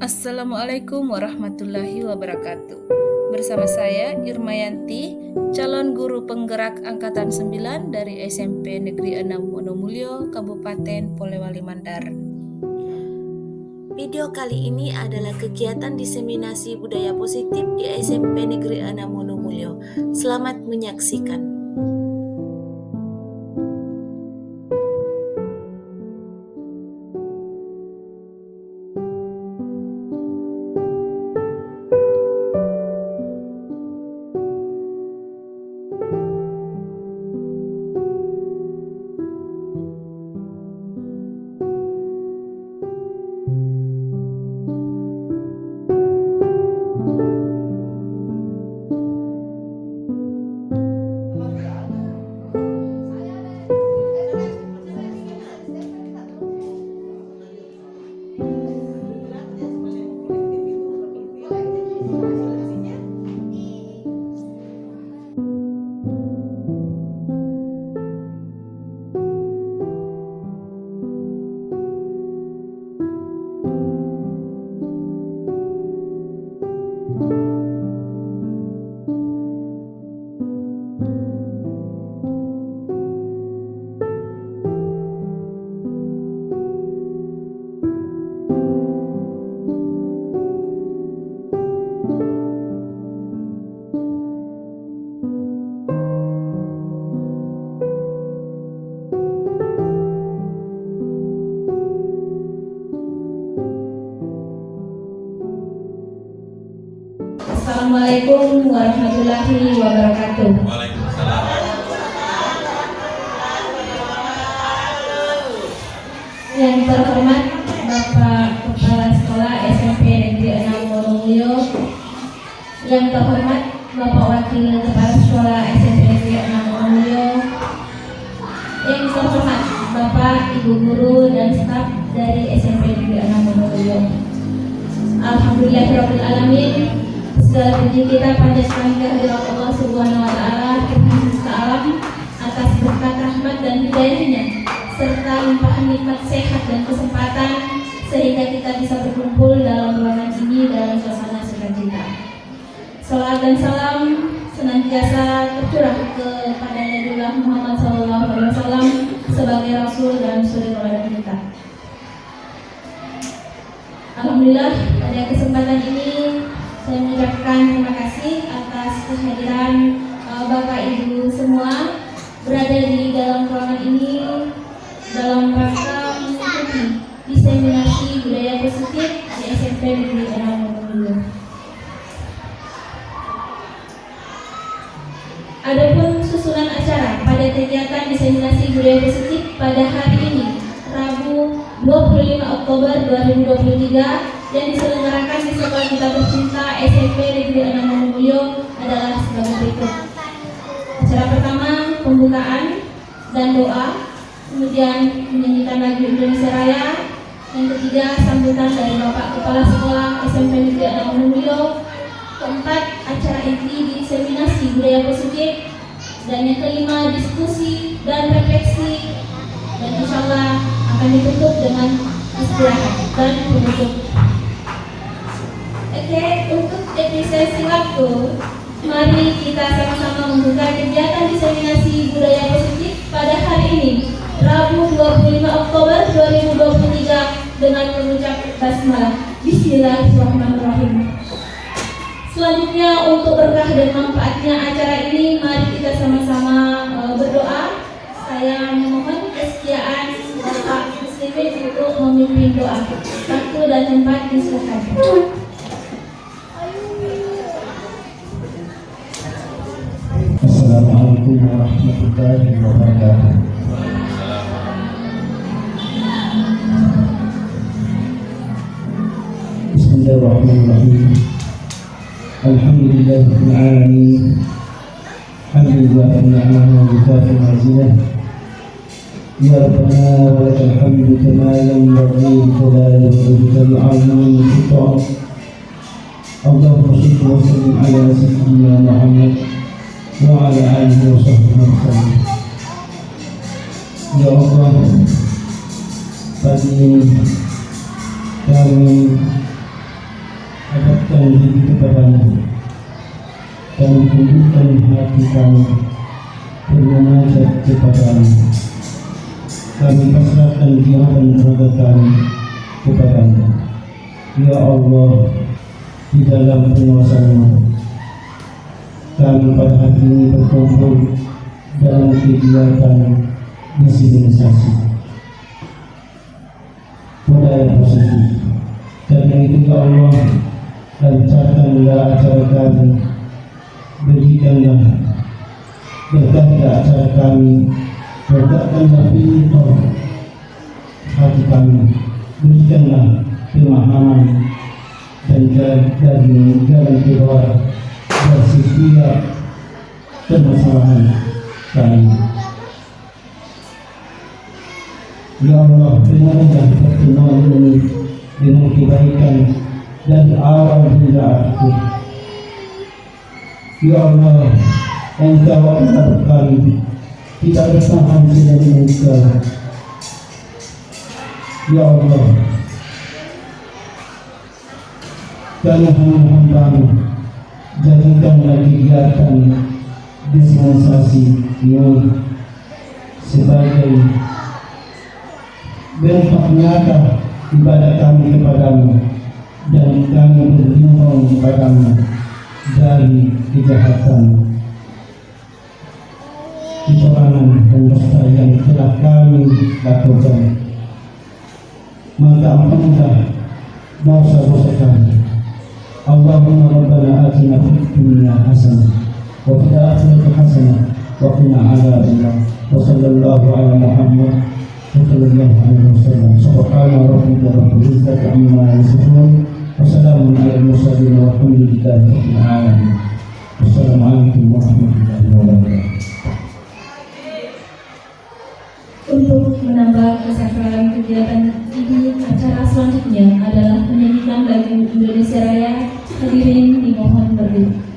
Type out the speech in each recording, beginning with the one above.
Assalamualaikum warahmatullahi wabarakatuh. Bersama saya Irmayanti, calon guru penggerak angkatan 9 dari SMP Negeri 6 Wonomulyo, Kabupaten Polewali Mandar. Video kali ini adalah kegiatan diseminasi budaya positif di SMP Negeri 6 Wonomulyo. Selamat menyaksikan. Assalamualaikum warahmatullahi wabarakatuh. Waalaikumsalam. Yang terhormat Bapak Kepala Sekolah SMP Negeri 6 Wonomulyo, yang terhormat Bapak Wakil Kepala Sekolah SMP Negeri 6 Wonomulyo, yang terhormat Bapak Ibu Guru dan staf dari SMP Negeri 6 Wonomulyo. Alhamdulillahirabbil alamin. Segala puji kita panjatkan kehadirat Allah Subhanahu wa taala semesta alam atas berkat rahmat dan hidayahnya serta limpahan nikmat sehat dan kesempatan sehingga kita bisa berkumpul dalam ruangan ini dalam suasana sukacita. Salam dan salam senantiasa tercurah kepada Nabiullah Muhammad SAW sebagai Rasul dan Suri Teladan kita. Alhamdulillah pada kesempatan ini saya mengucapkan terima kasih atas kehadiran Bapak Ibu semua berada di dalam ruangan ini dalam rangka mengikuti diseminasi budaya positif di SMP Negeri 6 Wonomulyo. Adapun susunan acara pada kegiatan diseminasi budaya positif pada hari ini, Rabu 25 Oktober 2023 yang diselenggarakan di Sekolah Kita Tercinta SMP Negeri 6 Wonomulyo adalah sebagai berikut. Acara pertama pembukaan dan doa, kemudian menyanyikan lagu Indonesia Raya, yang ketiga sambutan dari Bapak Kepala Sekolah SMP Negeri 6 Wonomulyo, keempat acara inti diseminasi budaya positif, dan yang kelima diskusi dan refleksi, dan insyaallah akan ditutup dengan istirahat dan penutup. Oke, untuk efisiensi waktu, mari kita sama-sama membuka kegiatan diseminasi budaya positif pada hari ini, Rabu 25 Oktober 2023 dengan mengucap basmalah. Bismillahirrahmanirrahim. Selanjutnya untuk berkah dan manfaatnya acara ini, mari kita sama-sama berdoa. Saya memohon kesediaan Bapak Muslimin untuk memimpin doa. Waktu dan tempat disilakan. Assalamualaikum warahmatullahi wabarakatuh. Bismillahirrahmanirrahim. Alhamdulillahirabbil alamin. Hamdulillah ni'mahu wa bihi mazinah. Ya Rabbana wa lakal hamdu kama yanbaghi li jalali wajhika al-'azimi wa Allahumma shalli wa sallim ala sayyidina Muhammad wa ala alihi wa sahbihi wasallam. Ya Allah, pagi ini kami mendekatkan diri kepadamu dan tundukkan hati kami bermunajat kepadamu. Kami pasrahkan jiwa dan raga kami kepadamu. Ya Allah, di dalam penguasa-Mu, kami pada hari ini berkumpul dalam kegiatan disiplinisasi budaya positif. Karena itu ya Allah, lancarkanlah acara kami, berikanlah berkatlah acara kami, berkatkanlah pintu hati kami, berikanlah pemahaman dan jalan keluar dari setiap permasalahan kami. Ya Allah, benarlah pertemuan ini dengan kebaikan dan awal hingga akhir. Ya Allah, Engkau adalah kami, tidak bertahan sedang Engkau. Ya Allah, kami hamba-Mu, jadikanlah kegiatan dispensasi ini sebagai bentuk nyata ibadah kami kepadamu, dan kami berlindung kepadamu dari kejahatan, kecurangan dan dosa yang telah kami lakukan. Maka ampunilah dosa-dosa kami. Allahumma rabbana atina fid dunya hasanah wa fil akhirati hasanah wa qina adzabannar. Wa sallallahu ala Muhammad wa sallallahu alaihi wasallam. Subhana rabbika rabbil izzati amma yasifun wa salamun alal mursalin walhamdulillahi rabbil alamin. Wassalamualaikum warahmatullahi wabarakatuh. Untuk menambah kesakralan kegiatan ini, acara selanjutnya adalah penyanyian lagu Indonesia Raya. Hadirin dimohon berdiri.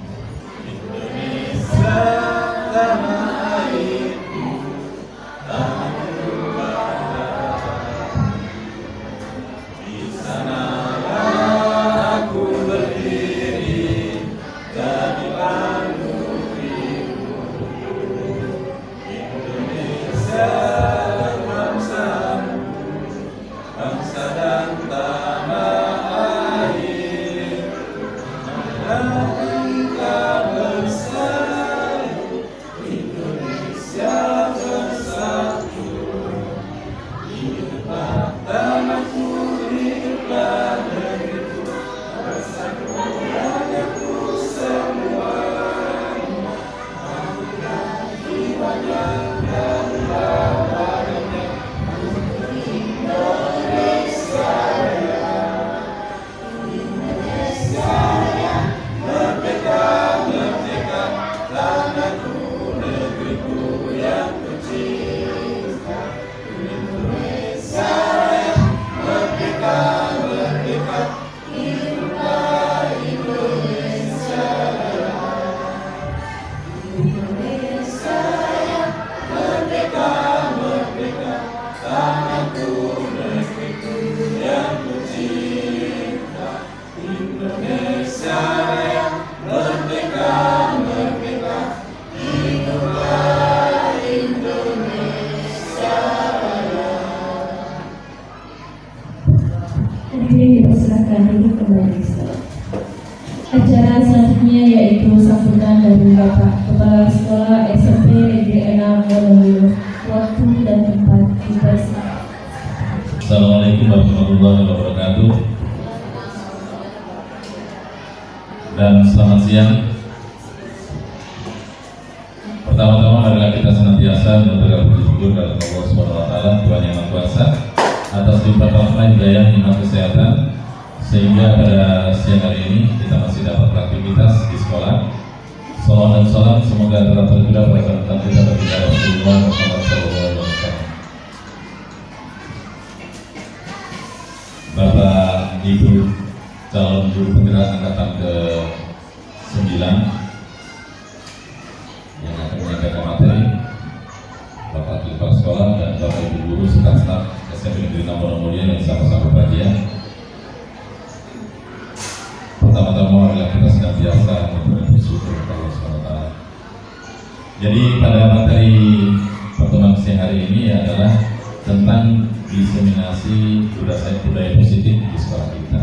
Hadirin dipersilakan duduk kembali. Acara selanjutnya yaitu sambutan dari Bapak Kepala Sekolah SMP Negeri 6 Wonomulyo. Waktu dan tempat dipersilakan. Assalamualaikum warahmatullahi wabarakatuh. Dan selamat siang. Pertama-tama marilah kita senantiasa mengucapkan puji syukur kepada Allah Subhanahu wa taala, Tuhan yang Maha Kuasa, atas limpah rahmat, hidayah, nikmat kesehatan, sehingga pada siang hari ini kita masih dapat beraktivitas di sekolah. Salam dan salam semoga tetap tercurah pada panutan kita baginda Rasulullah Muhammad SAW. Bapak Ibu calon guru penggerak angkatan ke-9 yang akan menyampaikan materi, Bapak Kepala Sekolah dan Bapak Ibu guru serta staf SMP Negeri 6 Wonomulyo yang sama-sama berbahagia. pertama-tama adalah kita senantiasa bersyukur kepada Allah SWT. Jadi pada materi pertemuan siang hari ini adalah tentang diseminasi budaya positif di sekolah kita.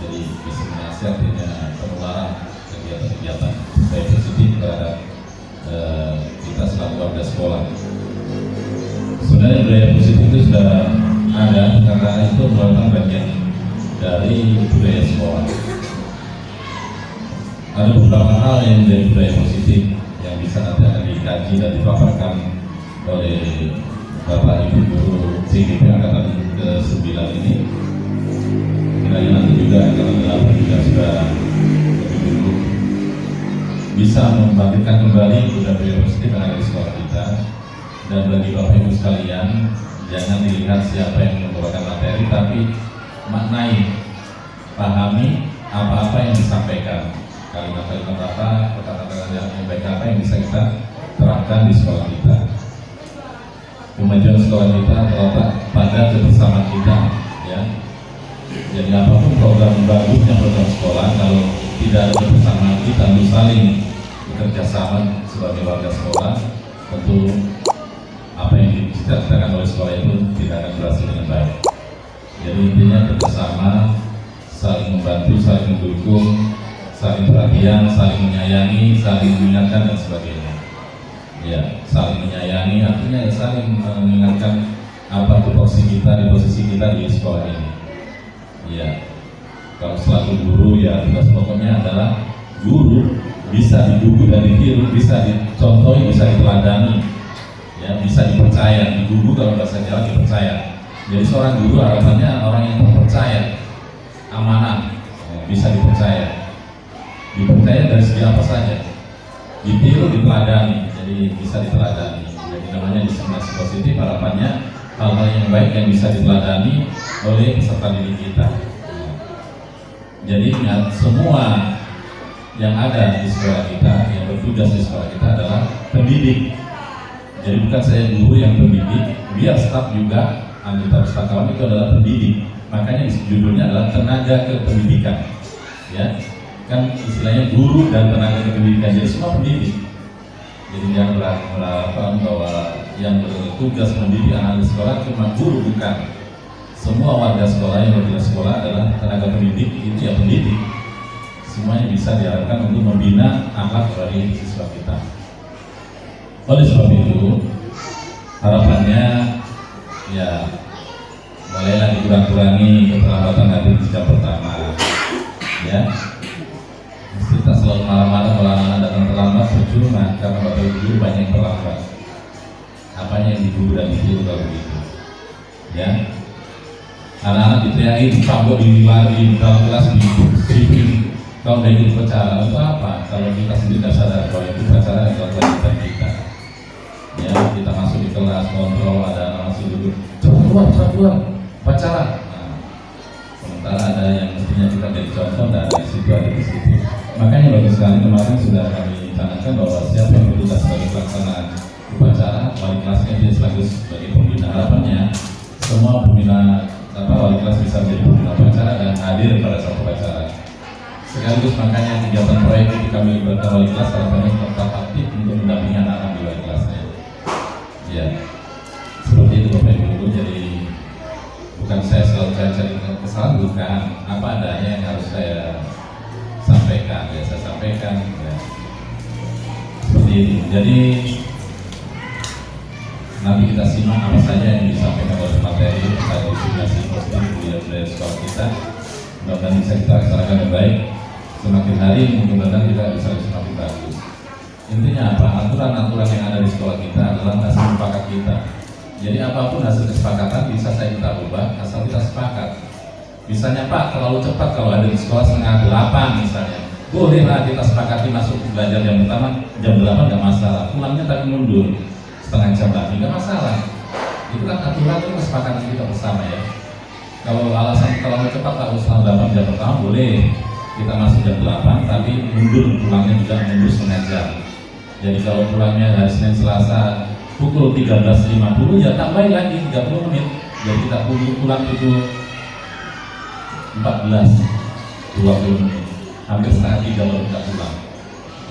Jadi diseminasi artinya penularan kegiatan-kegiatan budaya positif terhadap kita selaku warga sekolah. Sebenarnya budaya positif itu sudah ada karena itu merupakan bagian dari budaya sekolah. Ada beberapa hal yang menjadi budaya positif yang bisa nanti akan dikaji dan dipaparkan oleh Bapak Ibu Guru CGP angkatan ke-9 ini. Kiranya nanti juga angkatan ke-8 juga sudah lebih dulu bisa membangkitkan kembali budaya positif yang ada di sekolah kita. Dan bagi Bapak Ibu sekalian, jangan dilihat siapa yang membawakan materi, tapi maknai, pahami apa-apa yang disampaikan, kalimat-kalimat apa, kata-kata yang baik apa yang bisa kita terapkan di sekolah kita. Kemajuan sekolah kita terletak pada kebersamaan kita, ya. Jadi apapun program bagusnya program sekolah, kalau tidak ada kebersamaan kita untuk saling bekerja sama sebagai warga sekolah, tentu apa yang diciptakan oleh sekolah itu tidak akan berhasil dengan baik. Jadi intinya kerjasama, saling membantu, saling mendukung, saling perhatian, saling menyayangi, saling mengingatkan dan sebagainya. Ya, saling menyayangi artinya ya saling mengingatkan apa tupoksi kita di posisi kita di sekolah ini. Ya, kalau selaku guru ya tugas pokoknya adalah guru bisa didukung dan ditiru, bisa dicontohi, bisa diteladani, ya bisa dipercaya, digugu kalau bahasa Jawa dipercaya. Jadi seorang guru harapannya orang yang terpercaya, amanah, bisa dipercaya dari segi apa saja, ditiru, diteladani, jadi bisa diteladani. Jadi namanya diseminasi positif, harapannya hal-hal yang baik yang bisa diteladani oleh peserta didik kita. Jadi ingat, semua yang ada di sekolah kita, yang bertugas di sekolah kita adalah pendidik. Jadi bukan saya guru yang pendidik, biar staf juga anggota pustakawan itu adalah pendidik. Makanya judulnya adalah tenaga kependidikan. Ya, kan istilahnya guru dan tenaga kependidikan. Jadi semua pendidik. Jadi jangan berharap bahwa yang bertugas mendidik anak di sekolah cuma guru, bukan. Semua warga sekolah yang bertugas sekolah adalah tenaga pendidik, itu ya pendidik. Semuanya bisa diharapkan untuk membina akhlak dari siswa kita. Oleh sebab itu, harapannya ya mulailah dikurang-kurangi keterlambatan hadir di jam pertama. Ya, kita selalu marah-marah kalau anak-anak datang terlambat, percuma karena Bapak Ibu banyak yang terlambat. Apanya yang digugur dan ditiru kalau begitu? Ya, anak-anak diteriaki, dicambuk, dilari di dalam kelas, di kalau udah ikut upacara itu apa? Kalau kita sendiri tidak sadar bahwa itu upacara adalah kewajiban kita. Ya, kita masuk di kelas, kontrol, ada anak masih duduk, cepat keluar, upacara. Nah, sementara ada yang mestinya kita jadi contoh dan di situ ada di situ. Makanya bagus sekali kemarin sudah kami canangkan bahwa siapa yang bertugas sebagai pelaksanaan upacara, wali kelasnya dia selalu sebagai pembina. Harapannya semua pembina wali kelas bisa menjadi pembina upacara dan hadir pada saat upacara. Sekaligus makanya kegiatan proyek itu kami libatkan wali kelas, harapannya tetap aktif untuk mendampingi anak-anak di wali kelasnya. Ya, seperti itu Bapak Ibu. Jadi bukan saya selalu cari kesalahan, bukan, apa adanya yang harus saya sampaikan, ya saya sampaikan. Ya. Seperti itu. Jadi nanti kita simak apa saja yang disampaikan oleh materi tentang diseminasi positif budaya sekolah kita. Mudah-mudahan bisa kita laksanakan dengan baik. Semakin hari mudah-mudahan kita bisa semakin bagus. Intinya apa? Aturan-aturan yang ada di sekolah kita adalah hasil sepakat kita. Jadi apapun hasil kesepakatan bisa saya kita ubah asal kita sepakat. Misalnya Pak, terlalu cepat kalau ada di sekolah 7:30 misalnya. Bolehlah kita sepakati masuk belajar jam pertama jam 8 nggak masalah. Pulangnya tapi mundur setengah jam lagi nggak masalah. Itu kan aturan itu kesepakatan kita bersama ya. Kalau alasan terlalu cepat kalau setengah 8 jam pertama boleh kita masuk jam 8 tapi mundur pulangnya juga mundur setengah jam. Jadi kalau pulangnya hari Senin Selasa pukul 13.50 ya tambahin lagi 30 menit. Jadi kita pulang pukul 14.20 menit. hampir setengah 3 baru kita pulang.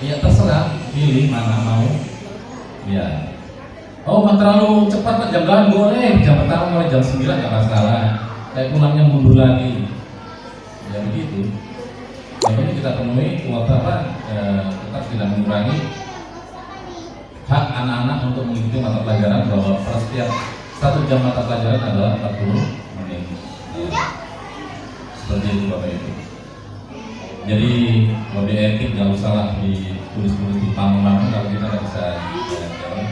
Ya terserah, pilih mana mau. Ya. Oh, nggak terlalu cepat Pak, jam 8 boleh, jam pertama mulai jam 9 nggak masalah. Kayak pulangnya mundur lagi. Ya begitu. Yang ini kita temui kuota apa? Tetap tidak mengurangi hak anak-anak untuk mengikuti mata pelajaran, bahwa per setiap 1 jam mata pelajaran adalah 40 menit. Seperti itu Bapak Ibu. Jadi kode etik nggak usah lah ditulis-tulis di panggung-panggung kalau kita nggak bisa jalan-jalan.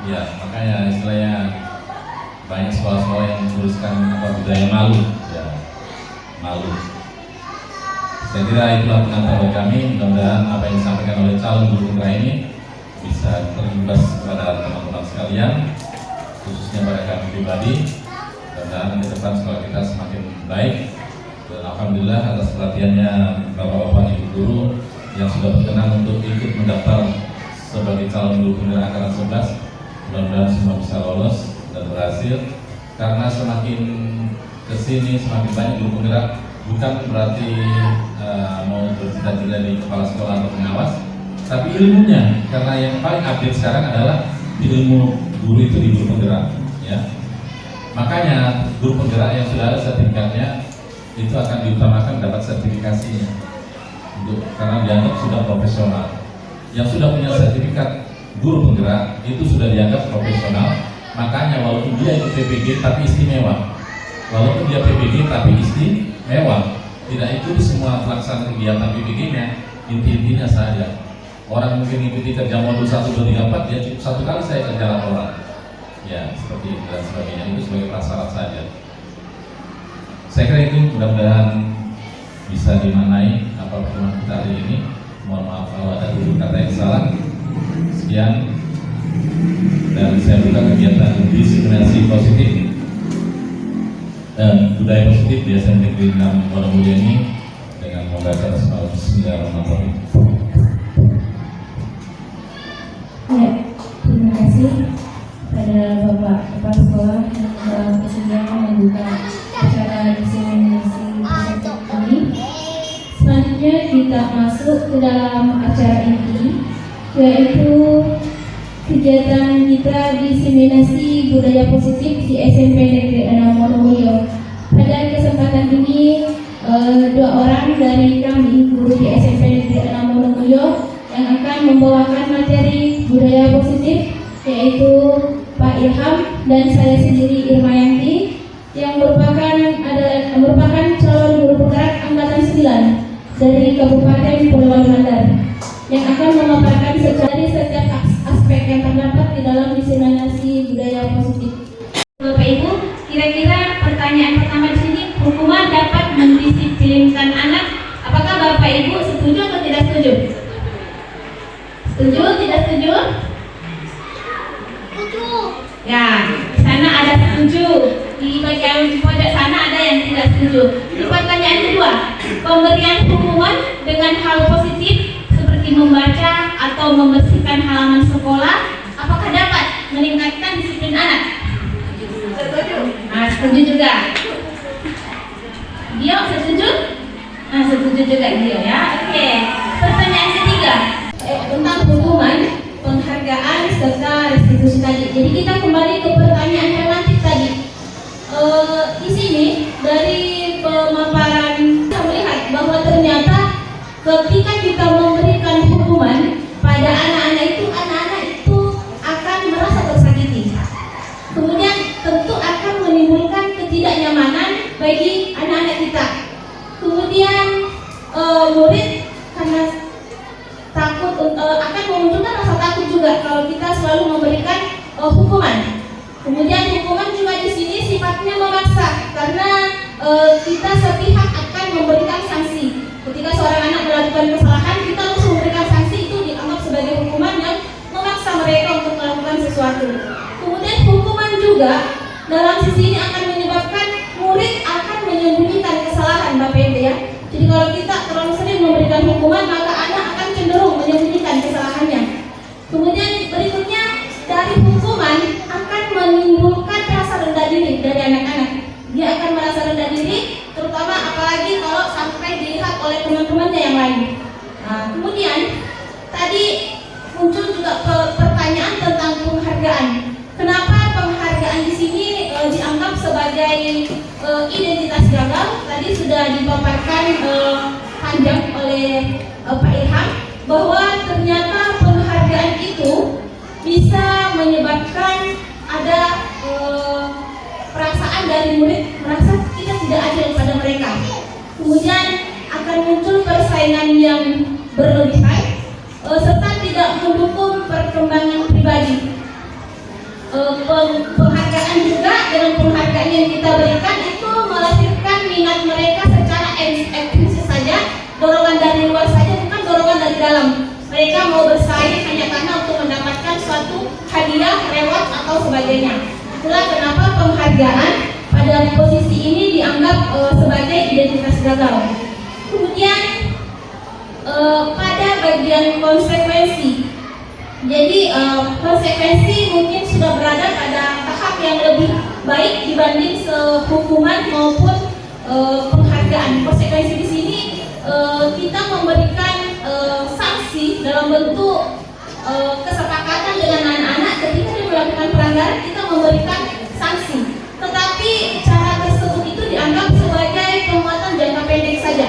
Ya makanya istilahnya banyak sekolah-sekolah yang menuliskan budaya malu, ya malu. Saya kira itulah pengantar dari kami. Mudah-mudahan apa yang disampaikan oleh calon guru putra ini bisa terimbas kepada teman-teman sekalian, khususnya pada kami pribadi. Mudah-mudahan ke depan sekolah kita semakin baik. Dan alhamdulillah atas pelatihannya bapak-bapak ibu guru yang sudah berkenan untuk ikut mendaftar sebagai calon guru penggerak angkatan 11. Mudah-mudahan semua bisa lolos dan berhasil. Karena semakin kesini semakin banyak guru penggerak, bukan berarti mau bercita-cita di kepala sekolah atau pengawas, tapi ilmunya. Karena yang paling update sekarang adalah ilmu guru itu di guru penggerak, ya. Makanya guru penggerak yang sudah ada sertifikatnya itu akan diutamakan dapat sertifikasinya, karena dianggap sudah profesional. Yang sudah punya sertifikat guru penggerak itu sudah dianggap profesional. Makanya walaupun dia itu PPG tapi istimewa, walaupun dia PPG tapi istimewa, tidak ikuti semua pelaksanaan kegiatan PPG-nya, inti-intinya saja. Orang mungkin ikuti kerja modul 1, 2, 3, 4, dia cukup 1 kali saya kerja laporan, ya seperti itu dan sebagainya. Itu sebagai prasyarat saja. Saya kira itu, mudah-mudahan bisa dimaknai apa pertemuan kita hari ini. Mohon maaf kalau ada kata yang salah. Sekian, dan saya buka kegiatan diskriminasi positif dan budaya positif di SMP Negeri 6 Wonomulyo ini dengan membaca Bismillahirrahmanirrahim. Ya, terima kasih pada Bapak Kepala Sekolah yang telah bersedia membuka acara diseminasi positif ini. Selanjutnya kita masuk ke dalam acara inti, yaitu kegiatan kita diseminasi budaya positif di SMP Negeri 6 Wonomulyo. Pada kesempatan ini 2 orang dari kami guru di SMP Negeri 6 Wonomulyo yang akan membawakan materi budaya positif, yaitu Pak Ilham dan saya sendiri Irmayanti, yang merupakan calon guru penggerak angkatan 9 dari Kabupaten Polewali Mandar, yang akan memaparkan dari setiap aspek yang terdapat di dalam diseminasi budaya positif. Bapak Ibu, kira-kira pertanyaan pertama di sini, hukuman dapat mendisiplinkan anak. Apakah Bapak Ibu setuju atau tidak setuju? Setuju? Tidak setuju? Setuju. Ya, di sana ada setuju. Di bagian pojok sana ada yang tidak setuju. Di pertanyaan kedua, pemberian hukuman dengan hal positif seperti membaca atau membersihkan halaman sekolah, apakah dapat meningkatkan disiplin anak? Setuju. Nah, setuju juga. Dio setuju? Nah, setuju juga Dio ya. Oke. Pertanyaan ketiga tentang hukuman, penghargaan serta restitusi tadi. Jadi kita kembali ke pertanyaan relatif tadi. Di sini dari pemaparan kita melihat bahwa ternyata ketika kita memberikan hukuman pada anak-anak itu akan merasa tersakiti. Kemudian tentu akan menimbulkan ketidaknyamanan bagi anak-anak kita. Kemudian murid karena takut akan memunculkan rasa takut juga kalau kita selalu memberikan hukuman. Kemudian hukuman juga di sini sifatnya memaksa karena kita sepihak akan memberikan sanksi. Ketika seorang anak melakukan kesalahan, kita harus memberikan sanksi, itu dianggap sebagai hukuman yang memaksa mereka untuk melakukan sesuatu. Kemudian hukuman juga dalam sisi ini akan menyebabkan murid akan menyembunyikan kesalahan, Bapak Ibu ya. Jadi kalau kita terlalu sering memberikan hukuman, maka anak akan cenderung menyembunyikan kesalahannya. Kemudian berikutnya, dari hukuman akan menimbulkan rasa rendah diri dari anak-anak. Dia akan merasa rendah diri, terutama apalagi kalau sampai dilihat oleh teman-temannya yang lain. Nah, kemudian tadi muncul juga pertanyaan tentang penghargaan. Kenapa penghargaan di sini dianggap sebagai identitas gagal? Tadi sudah dipaparkan panjang oleh Pak Ilham bahwa ternyata penghargaan itu bisa menyebabkan ada perasaan dari murid merasa kita tidak adil pada mereka. Kemudian akan muncul persaingan yang berlebihan serta tidak mendukung perkembangan pribadi. Penghargaan juga, dengan penghargaan yang kita berikan itu melahirkan minat mereka secara eksklusif saja, dorongan dari luar saja, bukan dorongan dari dalam. Mereka mau bersaing hanya karena untuk mendapatkan suatu hadiah, reward atau sebagainya. Itulah kenapa penghargaan pada posisi ini dianggap sebagai identitas gagal. Kemudian pada bagian konsekuensi, jadi konsekuensi mungkin sudah berada pada tahap yang lebih baik dibanding hukuman maupun penghargaan. Konsekuensi di sini kita memberikan sanksi dalam bentuk kesepakatan dengan anak-anak ketika dia melakukan pelanggaran, kita memberikan sanksi. Tetapi cara tersebut itu dianggap sebagai penguatan jangka pendek saja.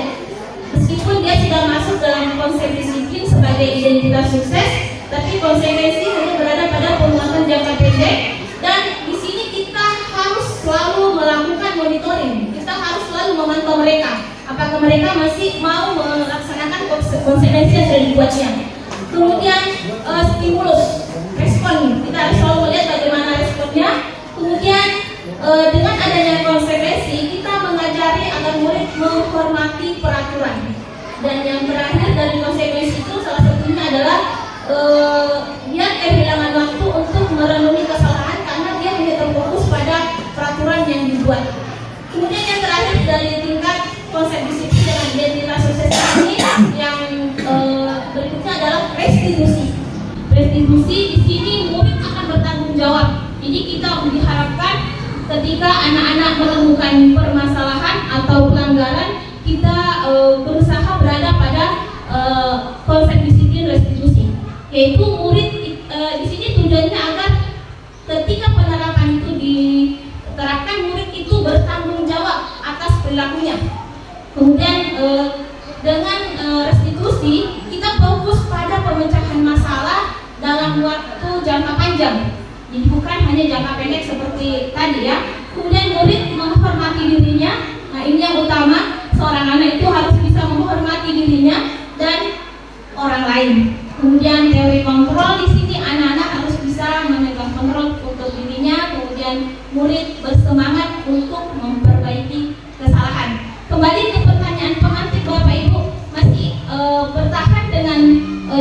Meskipun dia sudah masuk dalam konsep disiplin sebagai identitas sukses, tapi konsekuensi hanya berada pada penguatan jangka pendek. Dan di sini kita harus selalu melakukan monitoring. Kita harus selalu memantau mereka, apakah mereka masih mau melaksanakan konsekuensi yang sudah dibuatnya. Kemudian stimulus, respon, kita harus selalu melihat bagaimana responnya. Kemudian dengan adanya konsekuensi, kita mengajari agar murid menghormati peraturan. Dan yang terakhir dari konsekuensi itu salah satunya adalah dia kehilangan waktu untuk merenungi kesalahan karena dia hanya terfokus pada peraturan yang dibuat. Kemudian yang terakhir dari tingkat konsep disiplin dengan identitas sukses ini yang berikutnya adalah restitusi. Restitusi di sini murid akan bertanggung jawab. Jadi kita diharapkan ketika anak-anak menemukan permasalahan atau pelanggaran, kita berusaha berada pada konsep disiplin restitusi, yaitu murid di sini tujuannya agar ketika penerapan itu diterapkan, murid itu bertanggung jawab atas perilakunya. Kemudian dengan restitusi kita fokus pada pemecahan masalah dalam waktu jangka panjang. Jadi bukan hanya jangka pendek seperti tadi ya. Kemudian murid menghormati dirinya. Nah, ini yang utama, seorang anak itu harus bisa menghormati dirinya dan orang lain. Kemudian teori kontrol di sini, anak-anak harus bisa memegang kontrol untuk dirinya. Kemudian murid bersemangat untuk memperbaiki kesalahan. Kembali ke pertanyaan pemantik Bapak Ibu, masih bertahan dengan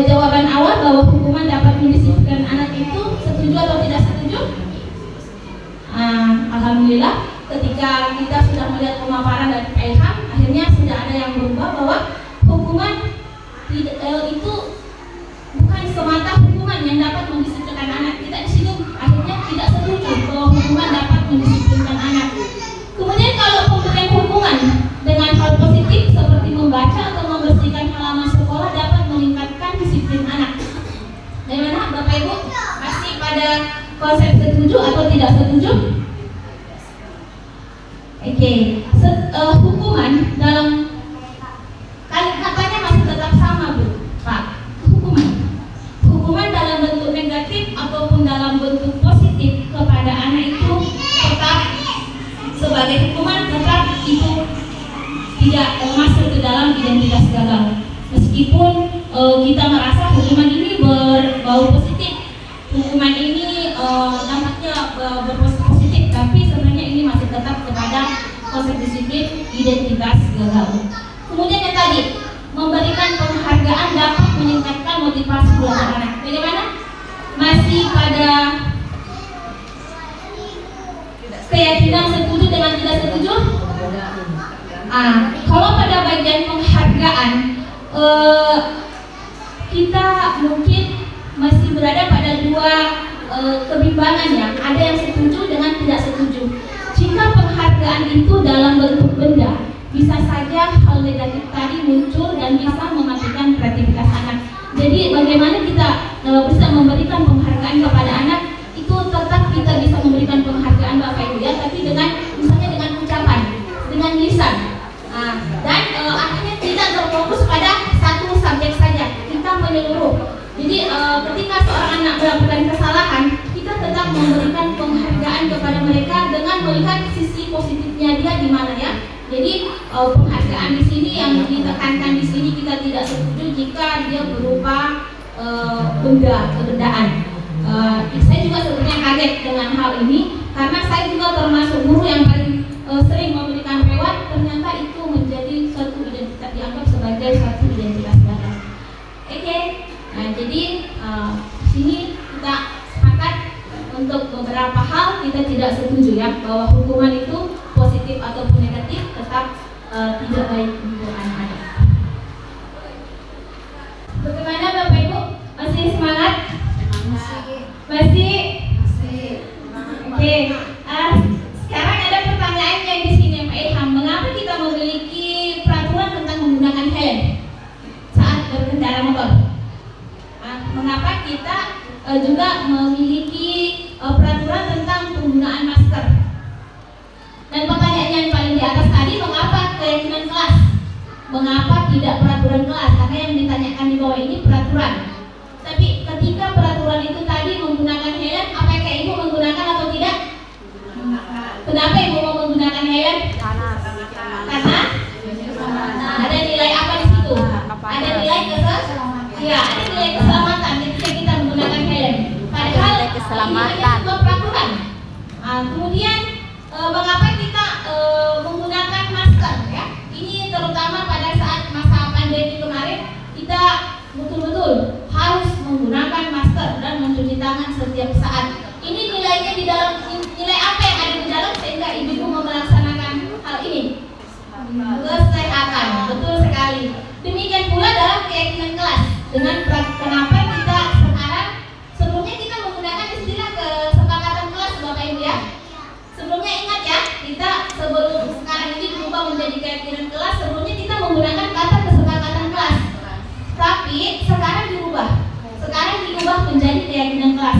jawaban awal bahwa hukuman dapat mendisiplinkan anak itu, setuju atau tidak setuju? Alhamdulillah, ketika kita sudah melihat pemaparan dari Pak Ilham, akhirnya sudah ada yang berubah bahwa hukuman itu bukan semata hukuman yang dapat mendisiplinkan anak. Kita di sini akhirnya tidak setuju bahwa hukuman dapat mendisiplinkan anak. Kemudian kalau pemberian hukuman dengan hal positif seperti membaca atau membersihkan halaman sekolah dapat meningkatkan disiplin anak. Bagaimana Bapak Ibu? Masih pada konsep setuju atau tidak setuju? Oke. Hukuman dalam katanya masih tetap sama, Bu, Pak. Hukuman dalam bentuk negatif ataupun dalam bentuk positif kepada anak itu tetap sebagai hukuman, tetap itu tidak masuk ke dalam identitas gagal. Meskipun kita merasa hukuman ini berbau positif, hukuman ini nampaknya berpositif, tapi sebenarnya ini masih tetap kepada konsep disiplin identitas gagal. Kemudian yang tadi, memberikan penghargaan dapat meningkatkan motivasi belajar anak. Bagaimana? Masih pada keyakinan setuju dengan tidak setuju? Kalau pada bagian penghargaan, kita mungkin masih berada pada dua kebimbangan ya. Ada yang setuju dengan tidak setuju. Jika penghargaan itu dalam bentuk benda, bisa saja hal negatif tadi muncul dan bisa mematikan kreativitas anak. Jadi bagaimana kita bisa memberikan penghargaan kepada anak, itu tetap kita bisa memberikan penghargaan Bapak Ibu ya, tapi dengan misalnya dengan ucapan, dengan lisan. Dan akhirnya tidak terfokus pada satu subjek saja, kita menyeluruh. Jadi ketika seorang anak melakukan kesalahan, kita tetap memberikan penghargaan kepada mereka dengan melihat sisi positifnya dia di mana ya. Jadi penghargaan di sini yang ditekankan di sini, kita tidak setuju jika dia berupa bendaan. Saya juga sebenarnya kaget dengan hal ini karena saya juga termasuk guru yang paling sering memberikan reward. Ternyata itu menjadi suatu identitas, dianggap sebagai suatu identitas baru. Oke. Nah, jadi di sini kita sepakat untuk beberapa hal kita tidak setuju ya, bahwa hukuman itu positif ataupun negatif tetap tidak baik untuk anak-anak. Bagaimana Bapak Ibu? Masih semangat? Masih? Oke. Sekarang ada pertanyaan yang di sini Pak Ilham. Mengapa kita memiliki peraturan tentang menggunakan helm saat berkendara motor? Mengapa kita juga memiliki peraturan tentang penggunaan masker? Dan pertanyaan yang paling di atas tadi, mengapa keyakinan kelas? Mengapa tidak peraturan kelas? Karena yang ditanyakan di bawah ini peraturan. Tapi ketika peraturan itu tadi menggunakan helm, apakah Ibu menggunakan atau tidak? Kenapa Ibu mau menggunakan helm? Karena ada nilai apa di situ? Ada nilai ada nilai keselamatan ketika kita menggunakan helm. Padahal ini hanya sebuah peraturan. Kemudian mengapa kita menggunakan masker ya? Ini terutama pada saat masa pandemi kemarin, kita betul-betul harus menggunakan masker dan mencuci tangan setiap saat. Ini nilainya di dalam, nilai apa yang ada di dalam sehingga ibu mau melaksanakan hal ini? Kesehatan, betul sekali. Demikian pula dalam keyakinan kelas. Dengan kenapa kita sekarang, sebelumnya kita menggunakan istilah kesepakatan kelas Bapak Ibu ya. Sebelumnya ingat ya, kita sebelum sekarang ini berubah menjadi keyakinan kelas, sebelumnya kita menggunakan kata kesepakatan kelas. Tapi sekarang dirubah. Sekarang dirubah menjadi keyakinan kelas.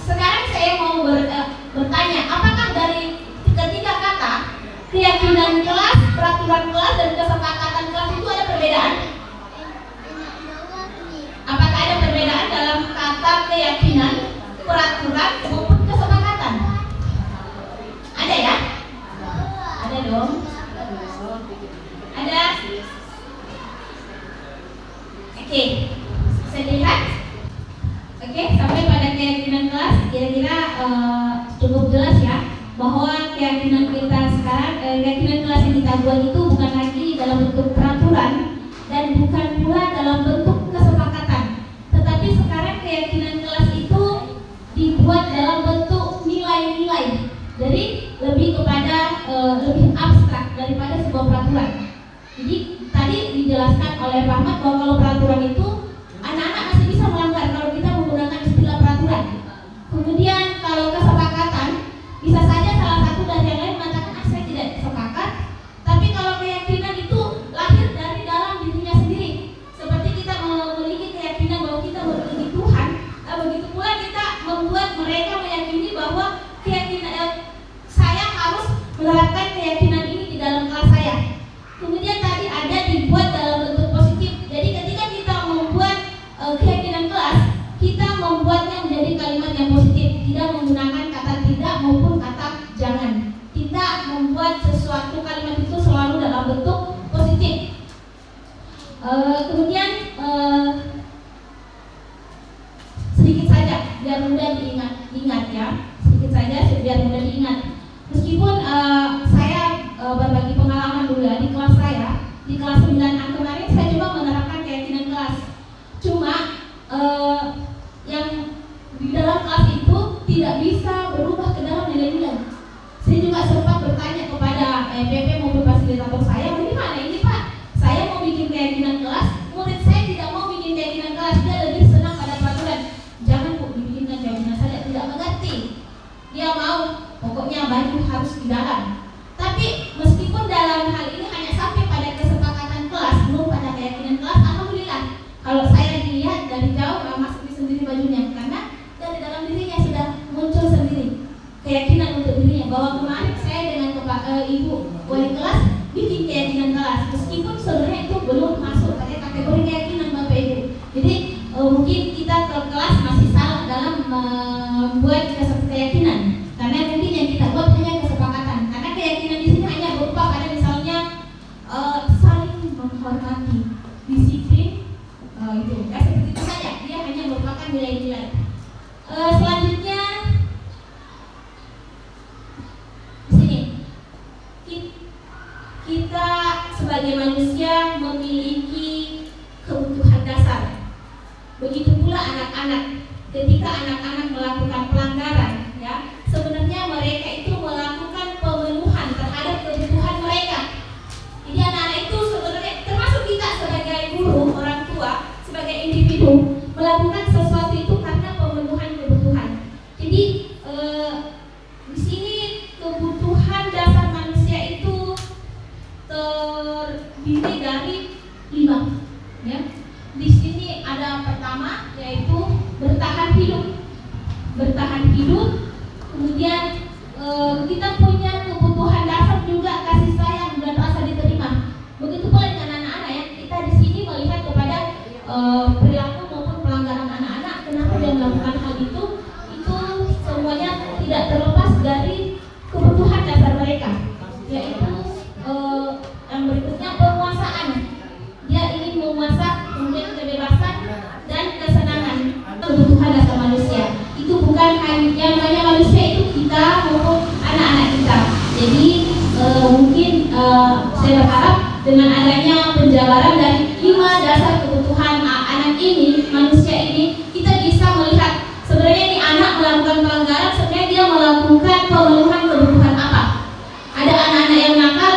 Sekarang saya mau bertanya, apakah dari ketiga kata keyakinan kelas, peraturan kelas, dan kesepakatan kelas itu ada perbedaan? Apakah ada perbedaan dalam kata keyakinan, peraturan, maupun kesepakatan? Ada ya? Ada dong. Ada? Oke, bisa dilihat? Oke, sampai pada keyakinan kelas, kira-kira cukup jelas ya, bahwa keyakinan kita sekarang, keyakinan kelas yang kita buat itu bukan lagi dalam bentuk peraturan dan bukan pula dalam bentuk kesepakatan, tetapi sekarang keyakinan kelas itu dibuat dalam bentuk nilai-nilai. Jadi lebih kepada lebih abstrak daripada sebuah peraturan. Jadi tadi dijelaskan oleh Pak Ahmad bahwa kalau peraturan itu anak-anak masih bisa melanggar kalau kita menggunakan istilah peraturan. Kemudian kalau kesepakatan bisa saja salah satu dari yang lain mengatakan saya tidak sepakat. Tapi kalau keyakinan itu lahir dari dalam dirinya sendiri. Seperti kita memiliki keyakinan bahwa kita memiliki Tuhan, begitu pula kita membuat mereka meyakini bahwa keyakinan saya harus menerapkan keyakinan ini di dalam kelas saya. Kemudian tadi ada dibuat dalam bentuk positif. Jadi ketika kita membuat keyakinan kelas, kita membuatnya menjadi kalimat yang positif, tidak menggunakan kata tidak maupun kata jangan. Kita membuat sesuatu kalimat itu selalu dalam bentuk positif. Kemudian sedikit saja biar mudah diingat ya. Sedikit saja biar mudah diingat. Meskipun saya berbagi pengalaman dulu ya, di kelas saya, di kelas 9A kemarin saya coba menerapkan keyakinan kelas. Cuma yang di dalam kelas itu tidak bisa berubah ke dalam nilai-nilai. Saya juga sempat bertanya kepada PP maupun fasilitator saya, bagaimana ini Pak? Saya mau bikin keyakinan kelas, murid saya tidak mau bikin keyakinan kelas, dia lebih senang pada peraturan. Jangan Bu, dibikinkan keyakinan saja, tidak mengerti. Dia mau pokoknya baju harus di dalam. Tapi meskipun dalam hal kalau saya dilihat dari jauh masuk di sendiri bajunya, karena dari dalam dirinya sudah muncul sendiri keyakinan untuk dirinya bahwa kemarin saya dengan ibu wali kelas bikin keyakinan kelas, meskipun sebenarnya itu belum masuk pada kategori keyakinan Bapak Ibu. Jadi mungkin kita ke kelas masih salah dalam membuat keyakinan, karena mungkin yang kita buat hanya kesepakatan. Karena keyakinan di sini hanya berupa pada misalnya saling menghormati, disiplin, itu ya seperti itu saja. Dia hanya merupakan nilai-nilai. Selanjutnya di sini kita sebagai manusia memiliki kebutuhan dasar. Begitu pula anak-anak. Ketika anak-anak melakukan pelanggaran, ya, sebenarnya mereka itu melakukan pemenuhan terhadap kebutuhan mereka. Jadi anak-anak itu sebenarnya termasuk kita sebagai guru, orang tua, sebagai individu melakukan sesuatu itu karena pemenuhan kebutuhan. Jadi di sini kebutuhan dasar manusia itu terdiri dari 5, ya. Di sini ada pertama yaitu bertahan hidup, kemudian kita punya kebutuhan dasar juga kasih sayang dan rasa diterima. Begitu pula dengan anak-anak ya, kita di sini melihat kepada perilaku maupun pelanggaran anak-anak. Kenapa dia melakukan hal itu semuanya tidak terlepas dari kebutuhan dasar mereka, yaitu yang berikutnya penguasaan. Dia ingin menguasai kemudian kebebasan dan kesenangan. Kebutuhan dasar manusia itu bukan hanya yang namanya manusia, itu kita maupun anak-anak kita. Jadi mungkin saya berharap dengan adanya penjabaran dari 5 dasar kebutuhan anak ini, manusia ini, kita bisa melihat sebenarnya ini anak melakukan pelanggaran, sebenarnya dia melakukan pemenuhan kebutuhan apa. Ada anak-anak yang nakal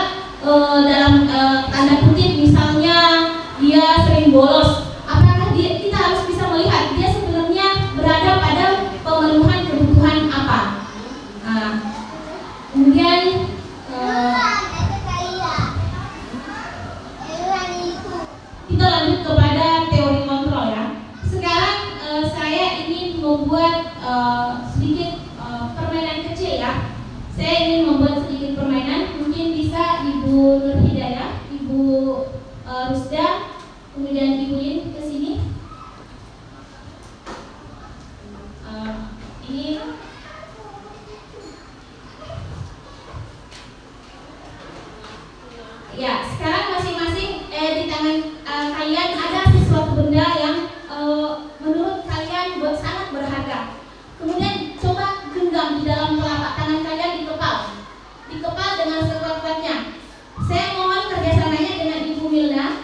dalam tanda kutip, misalnya dia sering bolos. Apakah kita harus bisa melihat dia sebenarnya berada pada pemenuhan kebutuhan apa? Kemudian kita lanjut kepada teori kontrol ya. Sekarang saya ingin membuat sedikit permainan kecil ya. Saya ingin membuat sedikit permainan. Mungkin bisa Ibu Nur Hidayah, Ibu Rusda, kemudian Ibu Lin ke sini. Ini ya, sekarang masing-masing di tangan kalian ada sesuatu benda yang menurut kalian sangat berharga. Kemudian coba genggam di dalam telapak tangan kalian, dikepal dengan sekuat-kuatnya. Saya mohon kerjasamanya dengan Ibu Milda,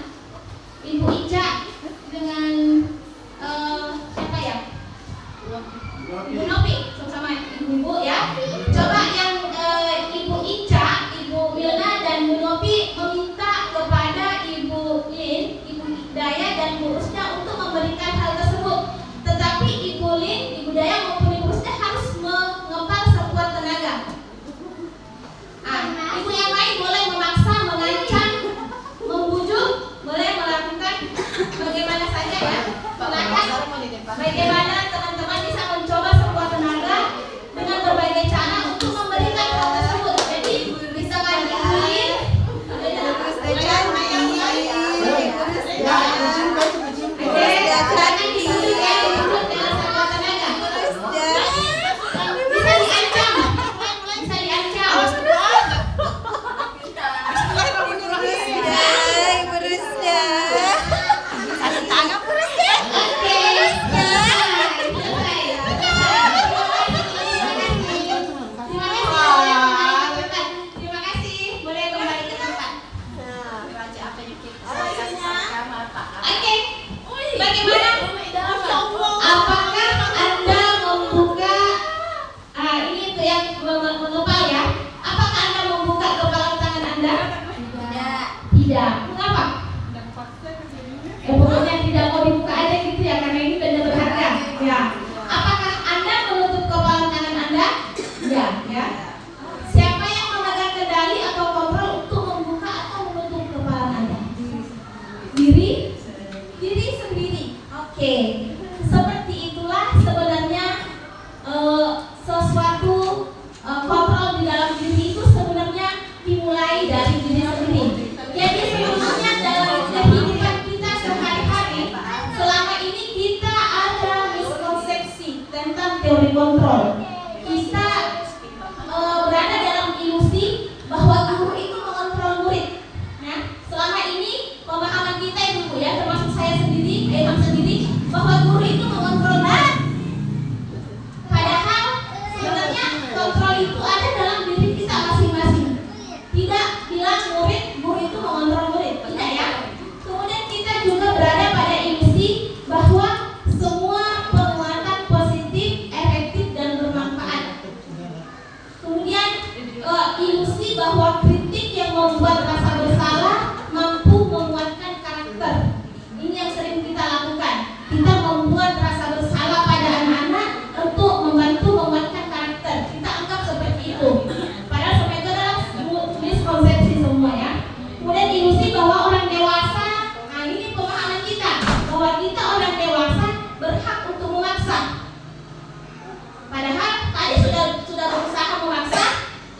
Ibu Ica, dengan siapa ya? Ibu Nopi, sama-sama Ibu ya. Coba yang Ibu Ica, Ibu Milda dan Bu Nopi meminta kepada Ibu Lin, Ibu Daya dan Bu Rusda untuk memberikan hal tersebut. Tetapi Ibu Lin, Ibu Daya maupun Ibu Rusda harus mengepal sekuat tenaga. Ibu yang lain boleh memaksa, mengancam, membujuk, boleh melakukan bagaimana saja ya. Bagaimana teman-teman bisa mencoba sekuat tenaga dengan berbagai cara untuk memberikan hal tersebut. Jadi bisa ngajuin, diri sendiri. Oke, seperti itulah sebenarnya sesuatu kontrol di dalam diri itu sebenarnya dimulai dari diri sendiri. Jadi sebetulnya dalam kehidupan kita sehari-hari selama ini kita ada miskonsepsi tentang teori kontrol. Kita berada dalam ilusi bahwa guru itu mengontrol murid. Nah, selama ini pemahaman kita itu ya, termasuk saya sendiri, Imam sendiri, bahwa guru itu mengontrol murid. Padahal sebenarnya kontrol itu ada dalam diri kita masing-masing. Tidak bilang murid, guru itu mengontrol murid, tidak ya. Kemudian kita juga berada pada ilusi bahwa semua penguatan positif, efektif dan bermanfaat. Kemudian ilusi bahwa kritik yang membuat rasa bersalah mampu menguatkan karakter. Ini yang sering kita lakukan. Kita membuat rasa bersalah pada anak-anak untuk membantu menguatkan karakter. Kita anggap seperti itu. Padahal sebenarnya itu adalah miskonsepsi semua ya. Kemudian ilusi bahwa orang dewasa, nah ini pemahaman kita, bahwa kita orang dewasa berhak untuk memaksa. Padahal tadi sudah berusaha memaksa.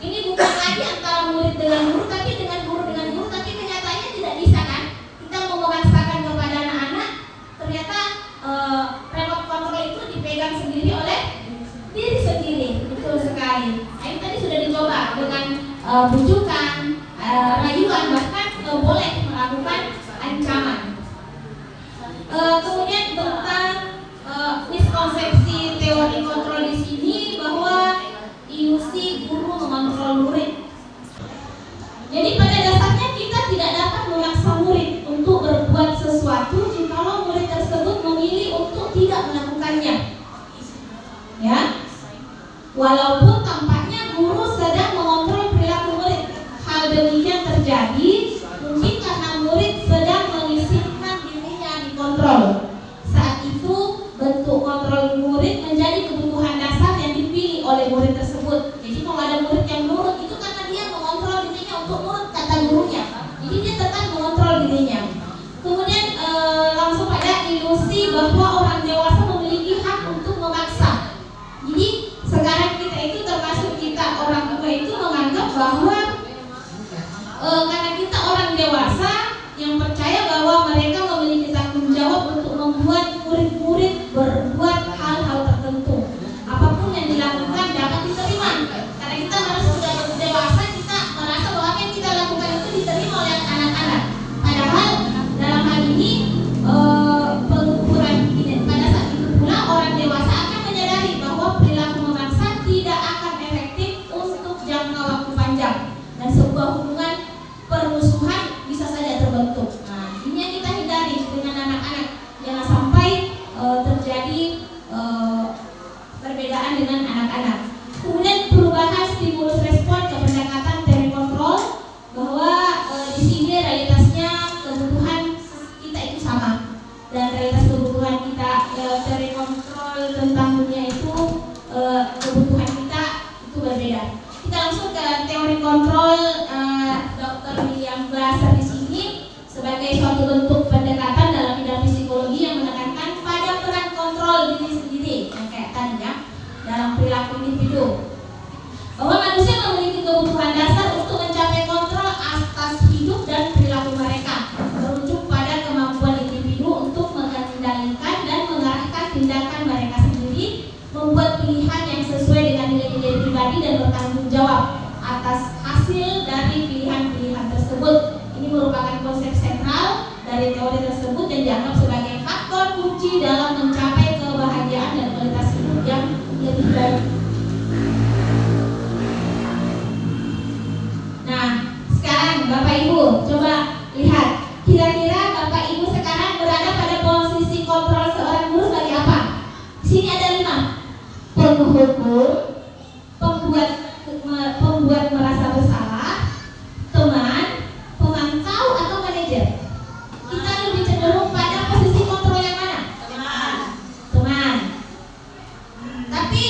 Ini bukan lagi antara murid dengan guru, tapi dengan guru, tapi kenyataannya tidak bisa kan? Kita mau memaksakan kepada anak-anak, ternyata remote control itu dipegang sendiri oleh diri sendiri. Betul sekali. Nah, ini tadi sudah dicoba dengan bujukan, rayuan, bahkan boleh melakukan ancaman. Kemudian tentang miskonsepsi teori kontrol di sini bahwa ilusi guru mengontrol murid. Jadi pada dasarnya kita tidak dapat memaksa murid untuk berbuat sesuatu jikalau murid tersebut memilih untuk tidak melakukannya. Ya, walaupun tampaknya guru sedang mengontrol perilaku murid. Hal demikian terjadi mungkin karena murid sedang mengizinkan dirinya dikontrol. Saat itu bentuk kontrol murid menjadi kebutuhan dasar yang dipilih oleh murid tersebut. Jadi kalau ada murid yang nurut itu karena dia mengontrol dirinya untuk nurut kata gurunya. Jadi dia tetap mengontrol dirinya. Kemudian langsung pada ilusi bahwa orang dewasa memiliki hak untuk memaksa. Jadi sekarang kita itu termasuk kita orang tua itu menganggap bahwa karena kita orang dewasa yang percaya bahwa mereka memiliki tanggung jawab untuk membuat murid-murid berbuat hal-hal tertentu. Apapun yang dilakukan dapat diterima. Karena kita merasa sudah dewasa, kita merasa bahwa apa yang kita lakukan itu diterima oleh anak-anak. Padahal dalam hal ini pengukuran pada saat itu pula orang dewasa akan menyadari bahwa perilaku memaksa tidak akan efektif untuk jangka waktu panjang dan sebuah hubungan permusuhan bisa saja terbentuk. Nah, ini yang kita hindari dengan anak-anak. Jangan sampai terjadi perbedaan dengan anak-anak. Kemudian perubahan stimulus respon ke pendekatan teori kontrol, bahwa di sini realitasnya kebutuhan kita itu sama dan realitas kebutuhan kita teori kontrol tentang dunia itu kebutuhan kita itu berbeda. Kita langsung ke teori kontrol. Dr. William Glasser di sini sebagai suatu bentuk pendekatan dalam bidang psikologi yang menekankan pada peran kontrol diri sendiri yang kayak tadi ya dalam perilaku individu, bahwa manusia memiliki kebutuhan dasar untuk mencapai kontrol atas hidup dan perilaku mereka, berujung pada kemampuan individu untuk mengendalikan dan mengarahkan tindakan mereka sendiri, membuat pilihan yang sesuai dengan nilai-nilai pribadi dan bertanggung jawab atas hasil dari pilihan-pilihan tersebut. Ini merupakan konsep sentral dari teori tersebut yang dianggap sebagai faktor kunci dalam mencapai kebahagiaan dan kualitas hidup yang lebih baik. Nah, sekarang Bapak Ibu coba lihat, kira-kira Bapak Ibu sekarang berada pada posisi kontrol seorang guru sebagai apa? Di sini ada 5: penghukum, pembuat merasa bersalah, teman, pemantau atau manajer. Kita lebih cenderung pada posisi kontrol yang mana? Teman. Tapi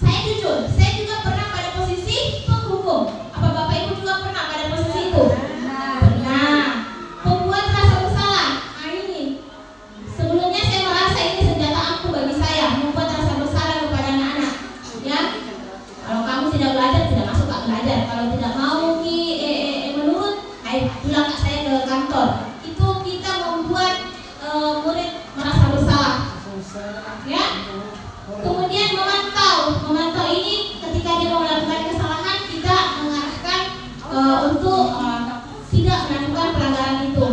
saya jujur, saya juga pernah pada posisi penghukum. Apa Bapak Ibu juga pernah pada posisi itu? Pernah. Pembuat rasa bersalah. Nah ini sebelumnya saya merasa itu Ya. Kemudian memantau ini ketika dia melakukan kesalahan kita mengarahkan untuk tidak melakukan pelanggaran itu.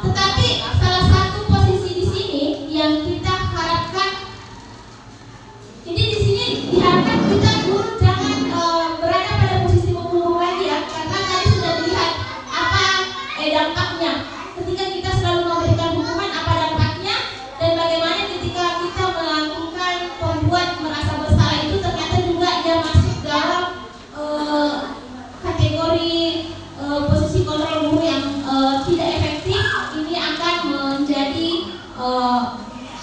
Tetapi salah satu posisi di sini yang kita harapkan, jadi di sini diharapkan kita guru jangan berada pada posisi membunuh lagi ya, karena tadi sudah dilihat apa dampaknya ketika kita selalu memberikan hukuman, apa dampaknya dan bagaimana ketika kita melakukan pembuat merasa bersalah itu ternyata juga dia masuk dalam kategori posisi kontrol guru yang tidak efektif. Ini akan menjadi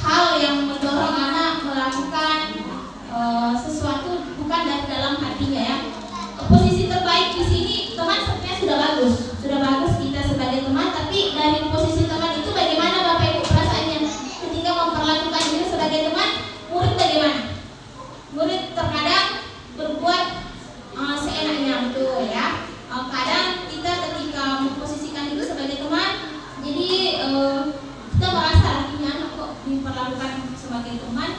hal yang mendorong anak melakukan sesuatu bukan dari dalam hatinya ya. Posisi terbaik di sini teman sebenarnya sudah bagus kita sebagai teman, tapi dari posisi teman itu bagaimana Bapak Ibu perasaannya ketika memperlakukan diri sebagai teman? Murid bagaimana? Murid terkadang berbuat seenaknya, betul ya. Kadang kita ketika memposisikan diri sebagai teman, jadi kita merasa akhirnya anak kok diperlakukan sebagai teman,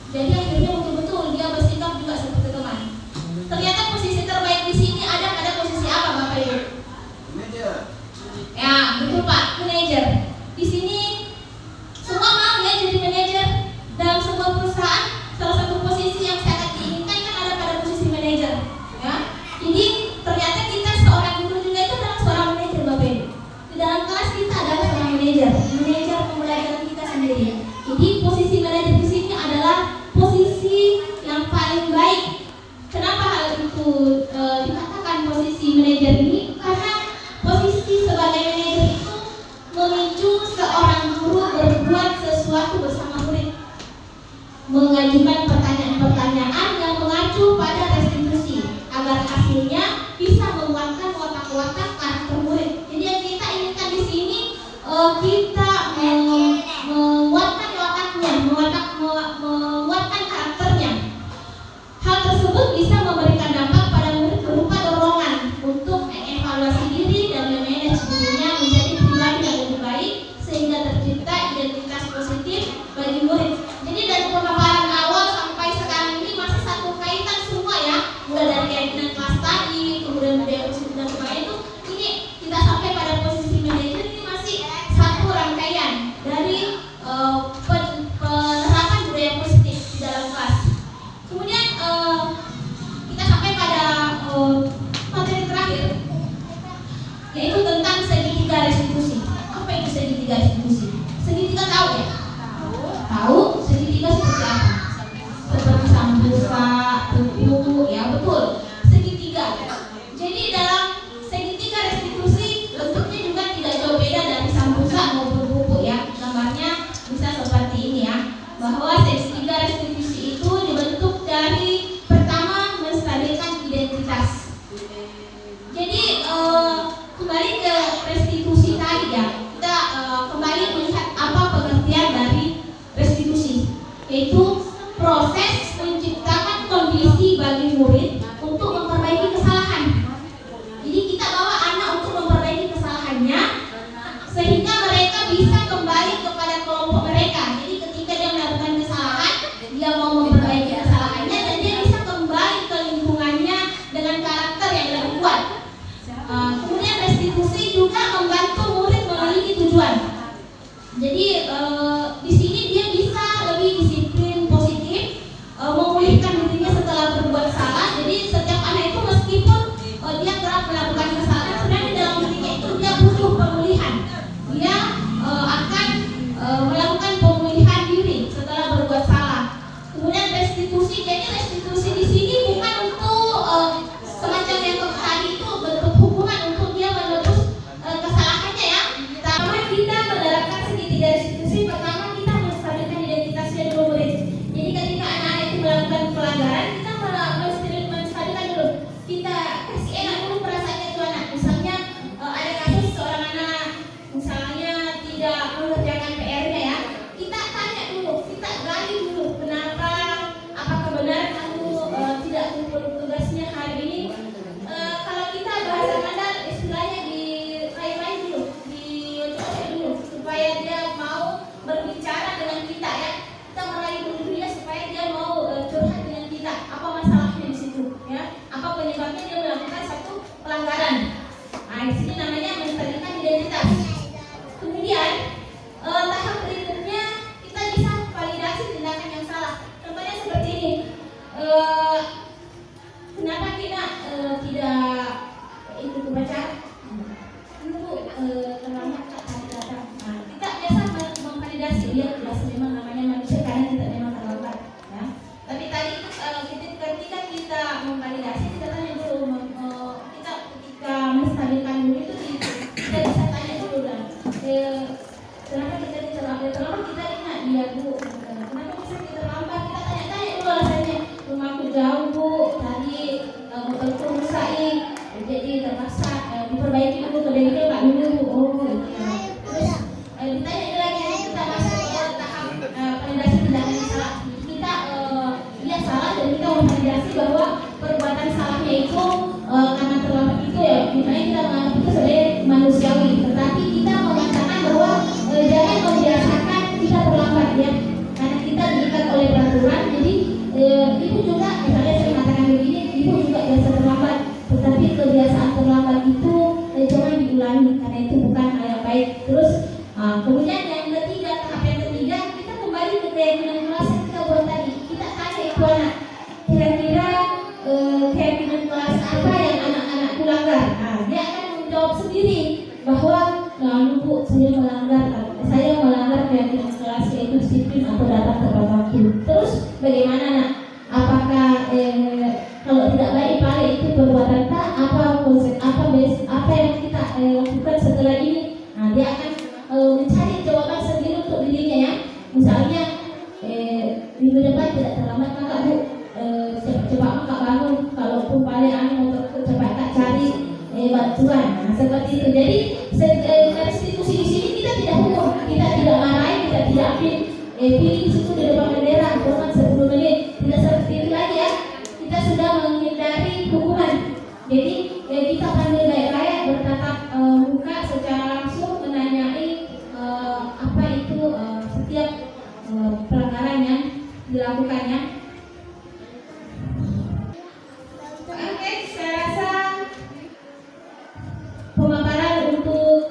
jadi akhirnya betul-betul dia bersikap juga seperti teman. Ternyata posisi terbaik di sini ada pada posisi apa Bapak Ibu? Manajer. Ya betul Pak, manajer. Di sini semua mau ya jadi manajer dalam sebuah perusahaan. Salah satu posisi yang sangat diinginkan kan ada pada posisi manajer, ya. Jadi ternyata kita seorang guru juga itu adalah seorang manajer Bapak Ibu. Di dalam kelas kita adalah seorang manajer pembelajaran kita sendiri. Jadi posisi manajer di sini adalah posisi yang paling baik. Kenapa hal itu dikatakan posisi manajer ini? Karena posisi sebagai manajer itu memicu seorang guru berbuat sesuatu bersama murid, mengajukan pertanyaan-pertanyaan yang mengacu pada restitusi agar hasilnya bisa menguatkan watak-watak karakter murid. Jadi yang kita inginkan di sini kita menguatkan wataknya, menguatkan karakternya. Hal tersebut bisa memberikan dampak pada murid berupa dorongan untuk mengevaluasi diri dan memanage dirinya menjadi pribadi yang lebih baik sehingga tercipta identitas positif bagi murid. Jadi dari pemaparan awal sampai sekarang ini masih satu kaitan semua ya, mulai dari keyakinan kelas tadi, kemudian budaya positif dan sebagainya itu, ini kita sampai pada posisi manajer ini masih satu rangkaian dari penerapan budaya positif di dalam kelas. Kemudian kita sampai pada materi terakhir, yaitu tentang segitiga restitusi. Apa itu segitiga restitusi? Segitiga tahu ya? Tahu segitiga seperti apa? Seperti sambusa, pupuk, ya betul. Segitiga. Jadi dalam segitiga restitusi bentuknya juga tidak jauh beda dari sambusa maupun pupuk ya. Gambarnya bisa seperti ini ya, bahwa segitiga restitusi itu dibentuk dari pertama menstabilkan identitas. Jadi kembali ke restitusi tadi ya, kita kembali melihat apa pengertian dari restitusi, yaitu proses menciptakan kondisi bagi murid untuk memperbaiki kesalahan. Jadi kita bawa anak untuk memperbaiki kesalahannya sehingga mereka bisa kembali kepada kelompok mereka. Jadi ketika dia melakukan kesalahan, dia mau memperbaiki kesalahannya dan dia bisa kembali ke lingkungannya dengan karakter yang lebih kuat. Kemudian restitusi juga membantu murid memiliki tujuan. Jadi di sini dia bisa lebih disiplin positif, memulihkan dirinya setelah berbuat salah. Jadi setiap anak itu meskipun dia kerap melakukan kesalahan, sebenarnya dalam dirinya itu dia butuh pemulihan. Dia akan melakukan pemulihan diri setelah berbuat salah. Kemudian restitusi, jadi restitusi di sini bukan untuk semacam yang tadi itu bentuk hukuman untuk dia menebus kesalahannya ya. Pertama kita menerapkan segitiga restitusi. Pertama kita menstabilkan identitasnya dulu murid. Jadi ketika anak-anak itu melakukan pelanggaran, kita menstabilkan dulu. Kita kasih enak dulu perasaannya itu anak. Misalnya ada kasus seorang anak misalnya tidak mengerjakan PR-nya ya, kita tanya dulu, kita gali dulu kenapa, apakah benar kamu tidak kumpul tugasnya hari ini. Kalau kita bahasa Mandar istilahnya diraih-raih dulu, dicocok dulu supaya dia mau berbicara dengan kita ya. kita merayu dulu dia supaya dia mau curhat dengan kita apa masalahnya di situ, ya, apa penyebabnya dia melakukan satu pelanggaran. Nah, di sini namanya menstabilkan identitas. Kemudian tahap berikutnya kita bisa validasi tindakan yang salah. Contohnya seperti ini. Kenapa kita tidak ikut upacara? Dulu terlambat tadi datang. Nah, kita biasa memvalidasi dia jelas memang namanya manusia karena kita memang terlambat, ya. Tapi tadi ketika kita memvalidasi kita tanya dulu, kita ketika menstabilkan dulu itu kita bisa tanya dulu dan kenapa kita terlambat, kita ingat dia Bu, kenapa bisa kita terlambat, kita tanya-tanya dulu alasannya. Rumahku jauh Bu, tadi motorku rusak jadi terpaksa diperbaiki dulu ke bengkel Pak dulu. Oh gitu. Terus ditanya lagi, kita masuk ke tahap validasi tindakan yang salah. Kita dia salah dan kita memvalidasi bahwa perbuatan salahnya itu karena terlambat itu, ya, makanya kita menganggap itu sebagai manusiawi. Tetapi kita mengatakan bahwa jangan membiasakan kita terlambat, ya, karena kita diikat oleh peraturan. Jadi ibu juga, misalnya saya mengatakan begini, ibu juga biasa terlambat, tetapi kebiasaan terlambat itu jangan diulangi karena itu bukan hal yang baik. Terus kemudian yang ketiga, tahap yang ketiga, kita kembali ke keyakinan kelas yang kita buat tadi. Kita tanya itu anak, kira-kira keyakinan kelas apa yang anak-anakku langgar. Nah, dia akan menjawab sendiri bahwa Bu, saya melanggar keyakinan kelas, yaitu disiplin atau datang tepat waktu. Terus bagaimana nak? Apakah kalau tidak baik paling itu perbuatan tak? Apa yang kita lakukan setelah ini? Nah, dia akan mencari jawaban sendiri untuk dirinya, ya. Misalnya minggu depan tidak terlambat kakak Bu, cepat kakak bangun, kalaupun paling motor cepat kak cari bantuan. Nah, seperti itu. Jadi restitusi di sini kita tidak hukum, kita tidak marahin, kita tidak ambil pilih di situ di depan bendera, hukuman 10 menit. Tidak seperti itu lagi, ya. Kita sudah menghindari hukuman. Jadi kita panggil baik-baik, bertatap muka secara langsung, menanyai apa itu setiap pelanggaran yang dilakukannya. Oke, saya rasa pemaparan untuk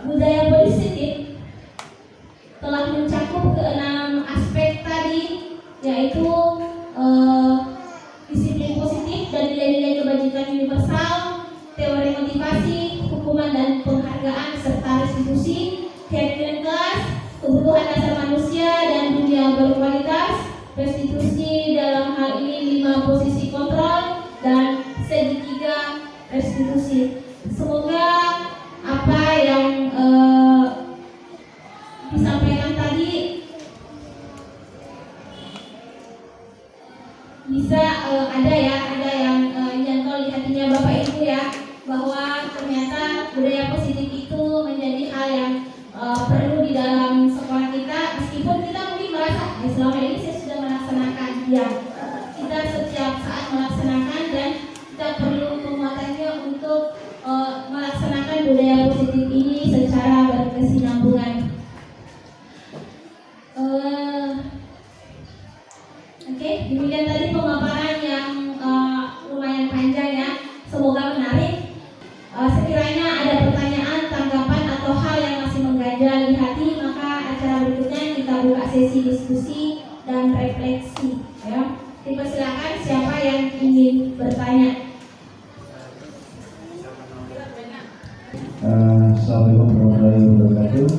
budaya positif telah mencakup ke-6 aspek tadi, yaitu disiplin positif dan nilai-nilai kebajikan universal, teori motivasi, hukuman dan penghargaan serta restitusi, keyakinan kelas, kebutuhan dasar manusia dan dunia berkualitas, restitusi dalam hal ini 5 posisi kontrol dan segitiga restitusi. Semoga apa yang disampaikan tadi bisa ada yang jangkau di hatinya Bapak Ibu, ya, bahwa ternyata budaya positif itu menjadi hal yang perlu di dalam sekolah kita, meskipun kita mungkin merasa selama ini saya sudah melaksanakan, ya, kita setiap saat melaksanakan dan kita perlu penguatannya untuk melaksanakan budaya positif ini secara berkesinambungan. Oke, demikian tadi pemaparan yang lumayan panjang, ya. Semoga menarik. Sekiranya ada pertanyaan, tanggapan atau hal yang masih mengganjal di hati, maka acara berikutnya kita buka sesi diskusi dan refleksi, ya. Dipersilakan siapa yang ingin bertanya. Assalamualaikum warahmatullahi wabarakatuh.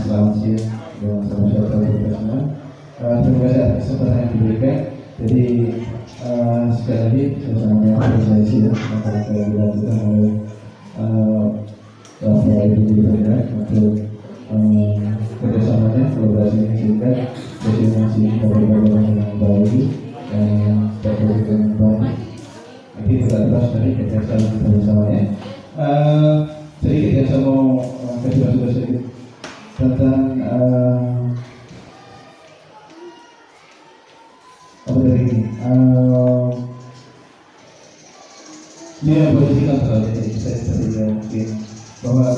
Selamat siang dan selamat sore. Terima kasih atas kesempatan yang diberikan. Jadi sekali lagi saya sangat mengapresiasi apa yang telah dilakukan oleh Bapak Ibu Bergerak untuk kerjasamanya, kolaborasinya, sehingga destinasi berbagai yang baik dan berbagai yang baik. Nanti kita terus dari kerjasama bersamanya. Sedikit yang saya mau kasih masukan sedikit tentang apa dari ini. Dia posisi kontrol, jadi saya tidak mungkin bahwa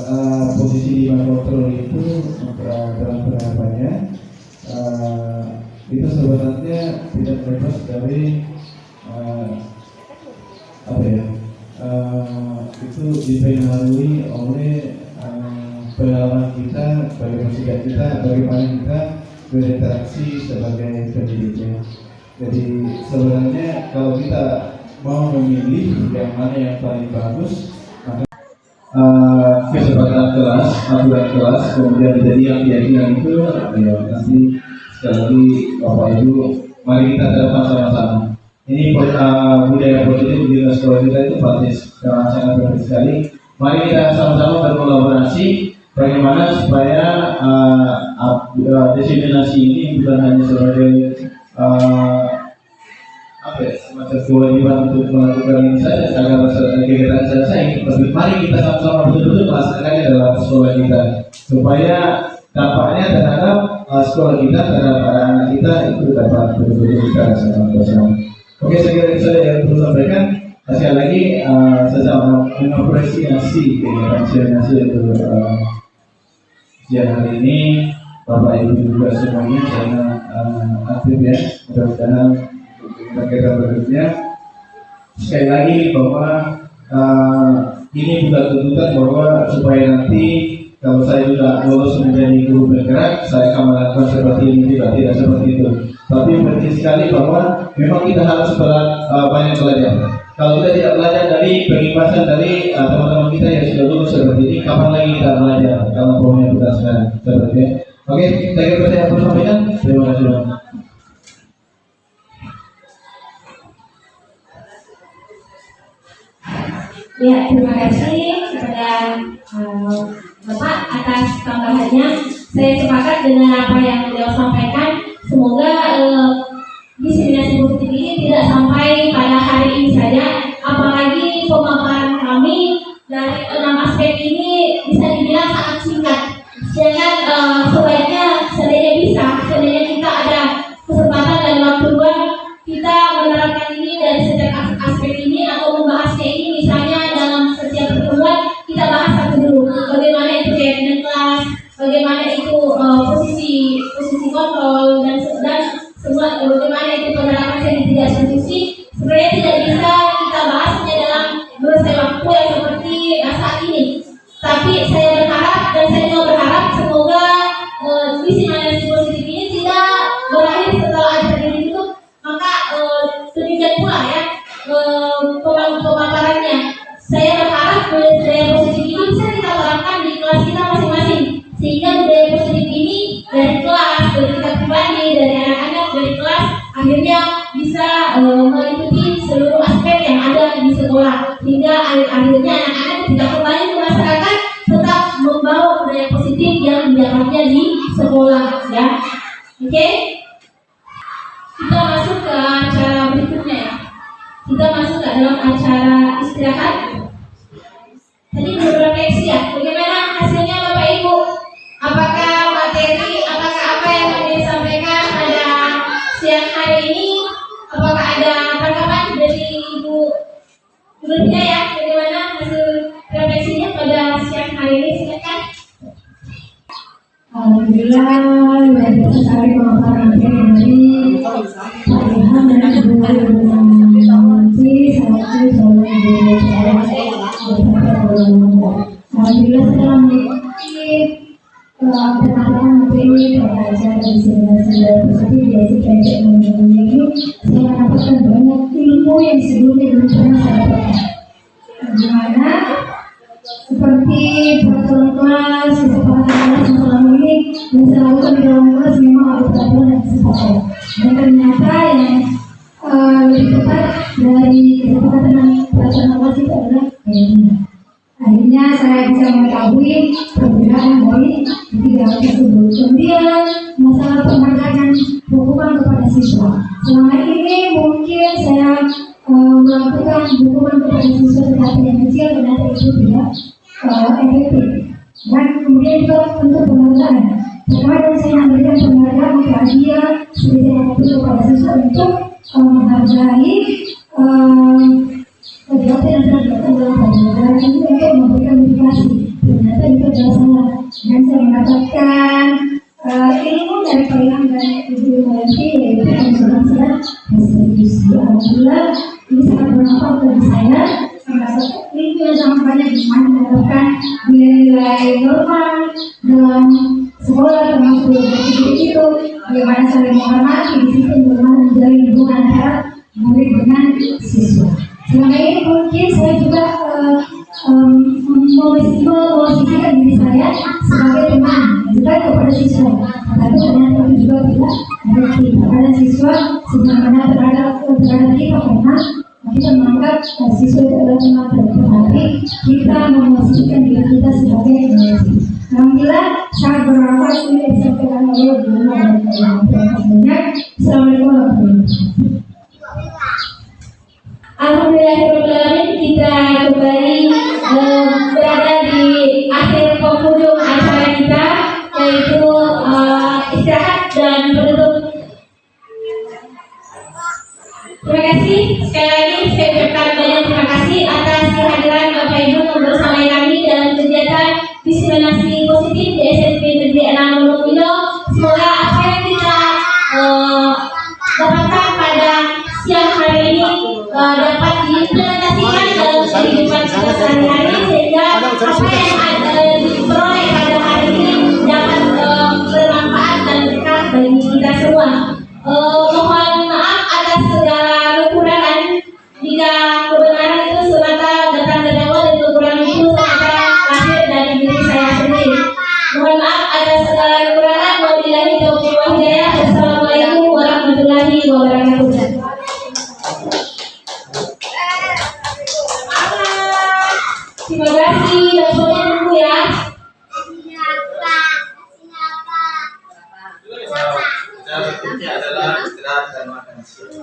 posisi lima kontrol itu dalam penerapannya itu sebenarnya tidak bebas dari itu dipengaruhi oleh pengalaman kita, bagaimana sikap kita, bagaimana kita berinteraksi sebagai pendidiknya. Jadi sebenarnya kalau kita mau memilih yang mana yang paling bagus, maka kesepakatan kelas, aturan kelas, kemudian menjadi keyakinan itu, ya nanti sekali lagi Bapak Ibu, mari kita terapkan sama-sama. Ini budaya positif di sekolah kita itu sangat penting sekali. Mari kita sama-sama berkolaborasi bagaimana supaya diseminasi ini bukan hanya sebagai semacam kewajiban untuk melakukan ini saja agar kegiatan selesai, tapi mari kita sama-sama betul-betul melaksanakannya dalam sekolah kita supaya dampaknya terhadap sekolah kita, terhadap anak-anak kita itu dapat betul-betul kita rasakan bersama. Oke, saya kira itu saja yang perlu sampaikan. Sekali lagi saya sangat mengapresiasi kegiatan seminasi untuk siang hari ini. Bapak Ibu juga semuanya sangat aktif ya, mudah-mudahan kita berikutnya. Sekali lagi bahwa ini bukan tuntutan bahwa supaya nanti kalau saya juga lulus menjadi guru bergerak saya akan melakukan seperti ini, tidak seperti itu. Tapi penting sekali bahwa memang kita harus banyak belajar. Kalau kita tidak belajar dari pengibasan dari teman-teman kita yang sudah lulus seperti ini, kapan lagi kita belajar kalau formnya kita sekarang seperti ini. Oke, saya kira saya perlu sampaikan. Terima kasih. Ya, terima kasih kepada Bapak atas tambahannya. Saya sepakat dengan apa yang beliau sampaikan. Semoga diseminasi positif ini tidak sampai pada hari ini saja, apalagi pemaparan kami dari 6 aspek ini bisa dibilang sangat singkat. Jangan sebaiknya seandainya kita ada kesempatan dan waktu luang, kita menerapkan ini dari setiap aspek ini atau membahasnya ini. Misalnya dalam setiap pertemuan kita bahas satu dulu, bagaimana itu keyakinan kelas, bagaimana itu posisi kontrol dan semua, bagaimana itu penerapan seri tidak institusi. Sebenarnya tidak bisa kita bahasnya dalam beberapa waktu yang seperti saat ini. Tapi saya berharap dan saya juga berharap semoga diseminasi positif ini tidak berakhir setelah acara ini ditutup. Maka demikian pula ya pemaparannya. Saya berharap budaya positif ini bisa kita terapkan di kelas kita masing-masing, sehingga budaya positif ini dari kelas, dari kita pribadi, dari anak-anak, dari kelas akhirnya bisa mengikuti seluruh aspek yang ada di sekolah, hingga akhirnya anak-anak tidak kembali ke masyarakat, tetap membawa budaya positif yang didapatnya di sekolah ya. Oke? Kita masuk ke acara berikutnya ya. Kita masuk ke dalam acara istirahat. Tadi berrefleksi ya, bagaimana hasilnya Bapak Ibu? Apakah materi, apakah apa yang disampaikan pada siang hari ini, apakah ada tanggapan dari Ibu Gurunda ya? Bagaimana hasil refleksinya pada siang hari ini? Silakan. Alhamdulillah, luar biasa sekali pemaparan dari Pak Ilham dan Bu Nanti, alhamdulillah setelah mengikuti penerapan materi pelajaran diseminasi positif di SMP ini, saya mendapatkan banyak ilmu yang sebelumnya belum pernah saya dapatkan. Dimana seperti peraturan kelas, kesepakatan kelas yang selama ini yang saya lakukan di dalam kelas memang ada peraturan dan kesepakatan. Dan ternyata yang lebih tepat dari kesepakatan dan peraturan kelas itu adalah keyakinan. Akhirnya saya bisa mengetahui perbedaan dari ketiga hal tersebut. Kemudian masalah penghargaan hukuman kepada siswa. Selama ini mungkin saya melakukan hukuman kepada siswa tetapi yang kecil ternyata itu tidak efektif. Dan kemudian juga untuk penghargaan. Terkadang saya memberikan penghargaan kepada dia sebagai waktu kepada siswa untuk menghargai kegiatan yang telah dilakukan dalam pelajaran ini untuk memberikan motivasi. dan saya mendapatkan ilmu dari Pak dan Ibu Melati, yaitu konsultasi restitusi. Alhamdulillah ini sangat bermanfaat bagi saya karena ilmu yang sangat banyak di mana mendapatkan nilai normal dalam sekolah, termasuk berpikir itu bagaimana saling menghormati, di situ bagaimana menjalin hubungan antara murid dengan siswa. Selama ini mungkin saya juga memposisikan diri saya sebagai teman bukan kepada siswa, tapi ternyata itu juga tidak mengerti kepada siswa sebagaimana terhadap kita, karena kita menganggap siswa itu adalah teman, tetapi kita memposisikan diri kita sebagai teman. Alhamdulillah sangat bermanfaat ini yang disampaikan oleh Bu dan banyak. Assalamualaikum warahmatullahi wabarakatuh. Alhamdulillahirrahmanirrahim, kita kembali berada di akhir penghujung acara kita, yaitu istirahat dan penutup. Terima kasih sekali lagi, saya ucapkan banyak terima kasih atas kehadiran Bapak Ibu bersama kami dalam kegiatan diseminasi positif di SMP Negeri 6 Wonogiri. Semoga apa yang kita dapatkan pada siang hari ini dapat diimplementasikan dalam kehidupan kita sehari-hari, sehingga apa yang diperoleh pada hari ini dapat bermanfaat dan berkah bagi kita semua. Mohon maaf atas segala kekurangan jika kebenaran itu semata datang dari Allah dan kekurangan itu semata lahir dari diri saya sendiri. Mohon maaf atas segala kekurangan. Wabillahi taufiq wal hidayah. Wassalamualaikum warahmatullahi wabarakatuh. Terima kasih, dan semuanya tunggu ya. Cara berikutnya adalah istirahat dan makan siang.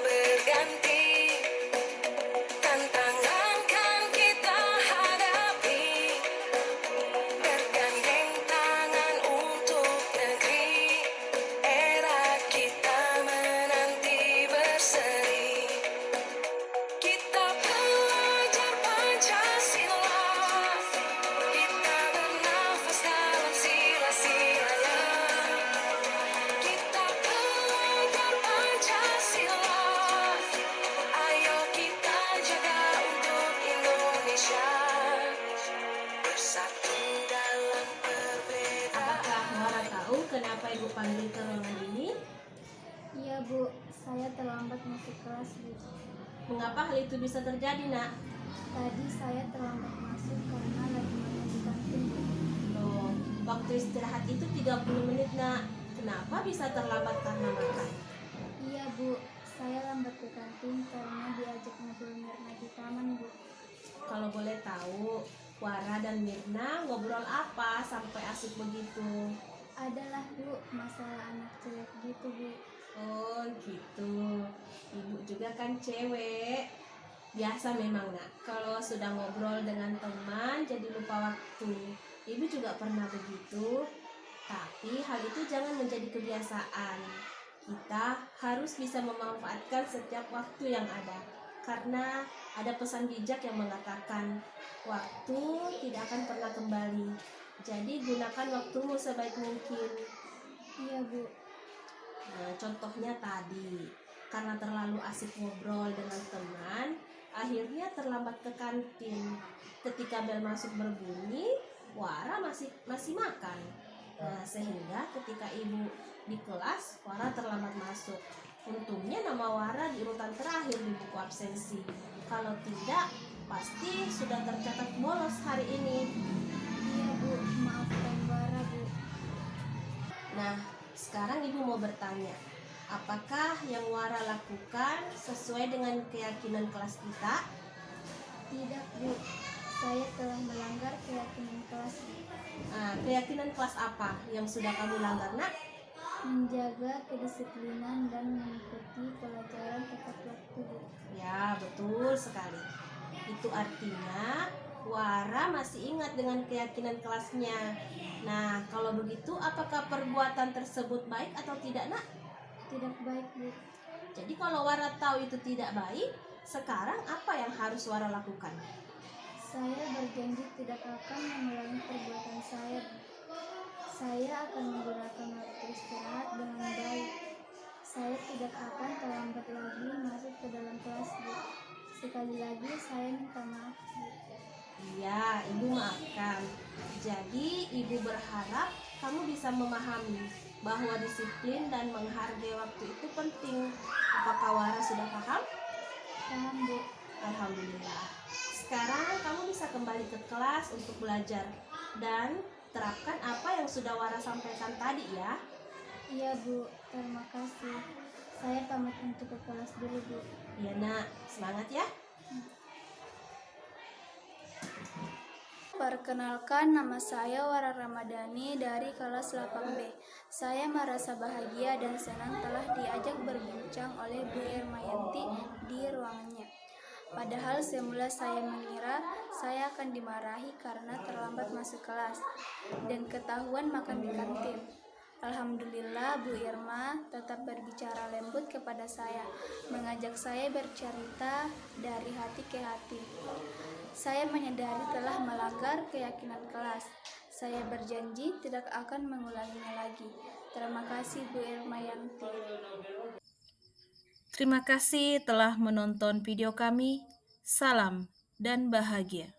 berganti, tantangan kan kita hadapi, bergandeng tangan untuk negeri, era kita menanti berseri. Kita belajar Pancasila, kita bernafas dalam sila-silanya. Kita belajar Pancasila, ayo kita jaga untuk Indonesia, bersatu dalam perbedaan. Apakah Muara tahu kenapa Ibu panggil ke ruangan ini? Iya Bu, saya terlambat masuk kelas Bu. Mengapa hal itu bisa terjadi, Nak? Tadi saya terlambat masuk karena lagi makan di kantin Bu. Loh, waktu istirahat itu 30 menit, Nak. Kenapa bisa terlambat karena makan? Iya Bu, saya lambat ke kantin karena diajak ngobrol Mirna di taman Bu. Kalau boleh tahu, Wara dan Mirna ngobrol apa sampai asik begitu? Adalah Bu, masalah anak cewek gitu Bu. Oh gitu, ibu juga kan cewek. Biasa memang Nak, kalau sudah ngobrol dengan teman jadi lupa waktu. Ibu juga pernah begitu. Tapi hal itu jangan menjadi kebiasaan. Kita harus bisa memanfaatkan setiap waktu yang ada. Karena ada pesan bijak yang mengatakan waktu tidak akan pernah kembali. Jadi gunakan waktumu sebaik mungkin. Iya Bu. Nah, contohnya tadi, karena terlalu asik ngobrol dengan teman, akhirnya terlambat ke kantin. Ketika bel masuk berbunyi, Wara masih makan. Nah, sehingga ketika ibu di kelas, Wara terlambat masuk. Untungnya nama Wara di urutan terakhir di buku absensi. Kalau tidak, pasti sudah tercatat bolos hari ini. Iya Bu, maafkan Wara Bu. Nah, sekarang ibu mau bertanya, apakah yang Wara lakukan sesuai dengan keyakinan kelas kita? Tidak Bu, saya telah melanggar keyakinan kelas Bu. Nah, keyakinan kelas apa yang sudah kamu langgar, Nak? Menjaga kedisiplinan dan mengikuti pelajaran tepat waktu Bu. Ya, betul sekali. Itu artinya Wara masih ingat dengan keyakinan kelasnya. Nah, kalau begitu apakah perbuatan tersebut baik atau tidak, Nak? Tidak baik Bu. Jadi kalau Wara tahu itu tidak baik, sekarang apa yang harus Wara lakukan? Saya berjanji tidak akan mengulangi perbuatan saya Bu. Saya akan menggunakan waktu istirahat dengan baik. Saya tidak akan terlambat lagi masuk ke dalam kelas Bu. Sekali lagi saya minta maaf Bu. Iya, ibu maafkan. Jadi, ibu berharap kamu bisa memahami bahwa disiplin dan menghargai waktu itu penting. Apakah Wara sudah paham? Paham Bu. Alhamdulillah. Sekarang kamu bisa kembali ke kelas untuk belajar dan terapkan apa yang sudah Wara sampaikan tadi ya. Iya Bu, terima kasih. Saya pamit untuk ke kelas dulu Bu. Iya Nak, semangat ya. Perkenalkan, nama saya Wara Ramadhani dari kelas 8B. Saya merasa bahagia dan senang telah diajak berbincang oleh Bu Irmayanti di ruangannya. Padahal semula saya mengira saya akan dimarahi karena terlambat masuk kelas dan ketahuan makan di kantin. Alhamdulillah Bu Irma tetap berbicara lembut kepada saya, mengajak saya bercerita dari hati ke hati. Saya menyadari telah melanggar keyakinan kelas. Saya berjanji tidak akan mengulanginya lagi. Terima kasih Bu Irmayanti. Terima kasih telah menonton video kami. Salam dan bahagia.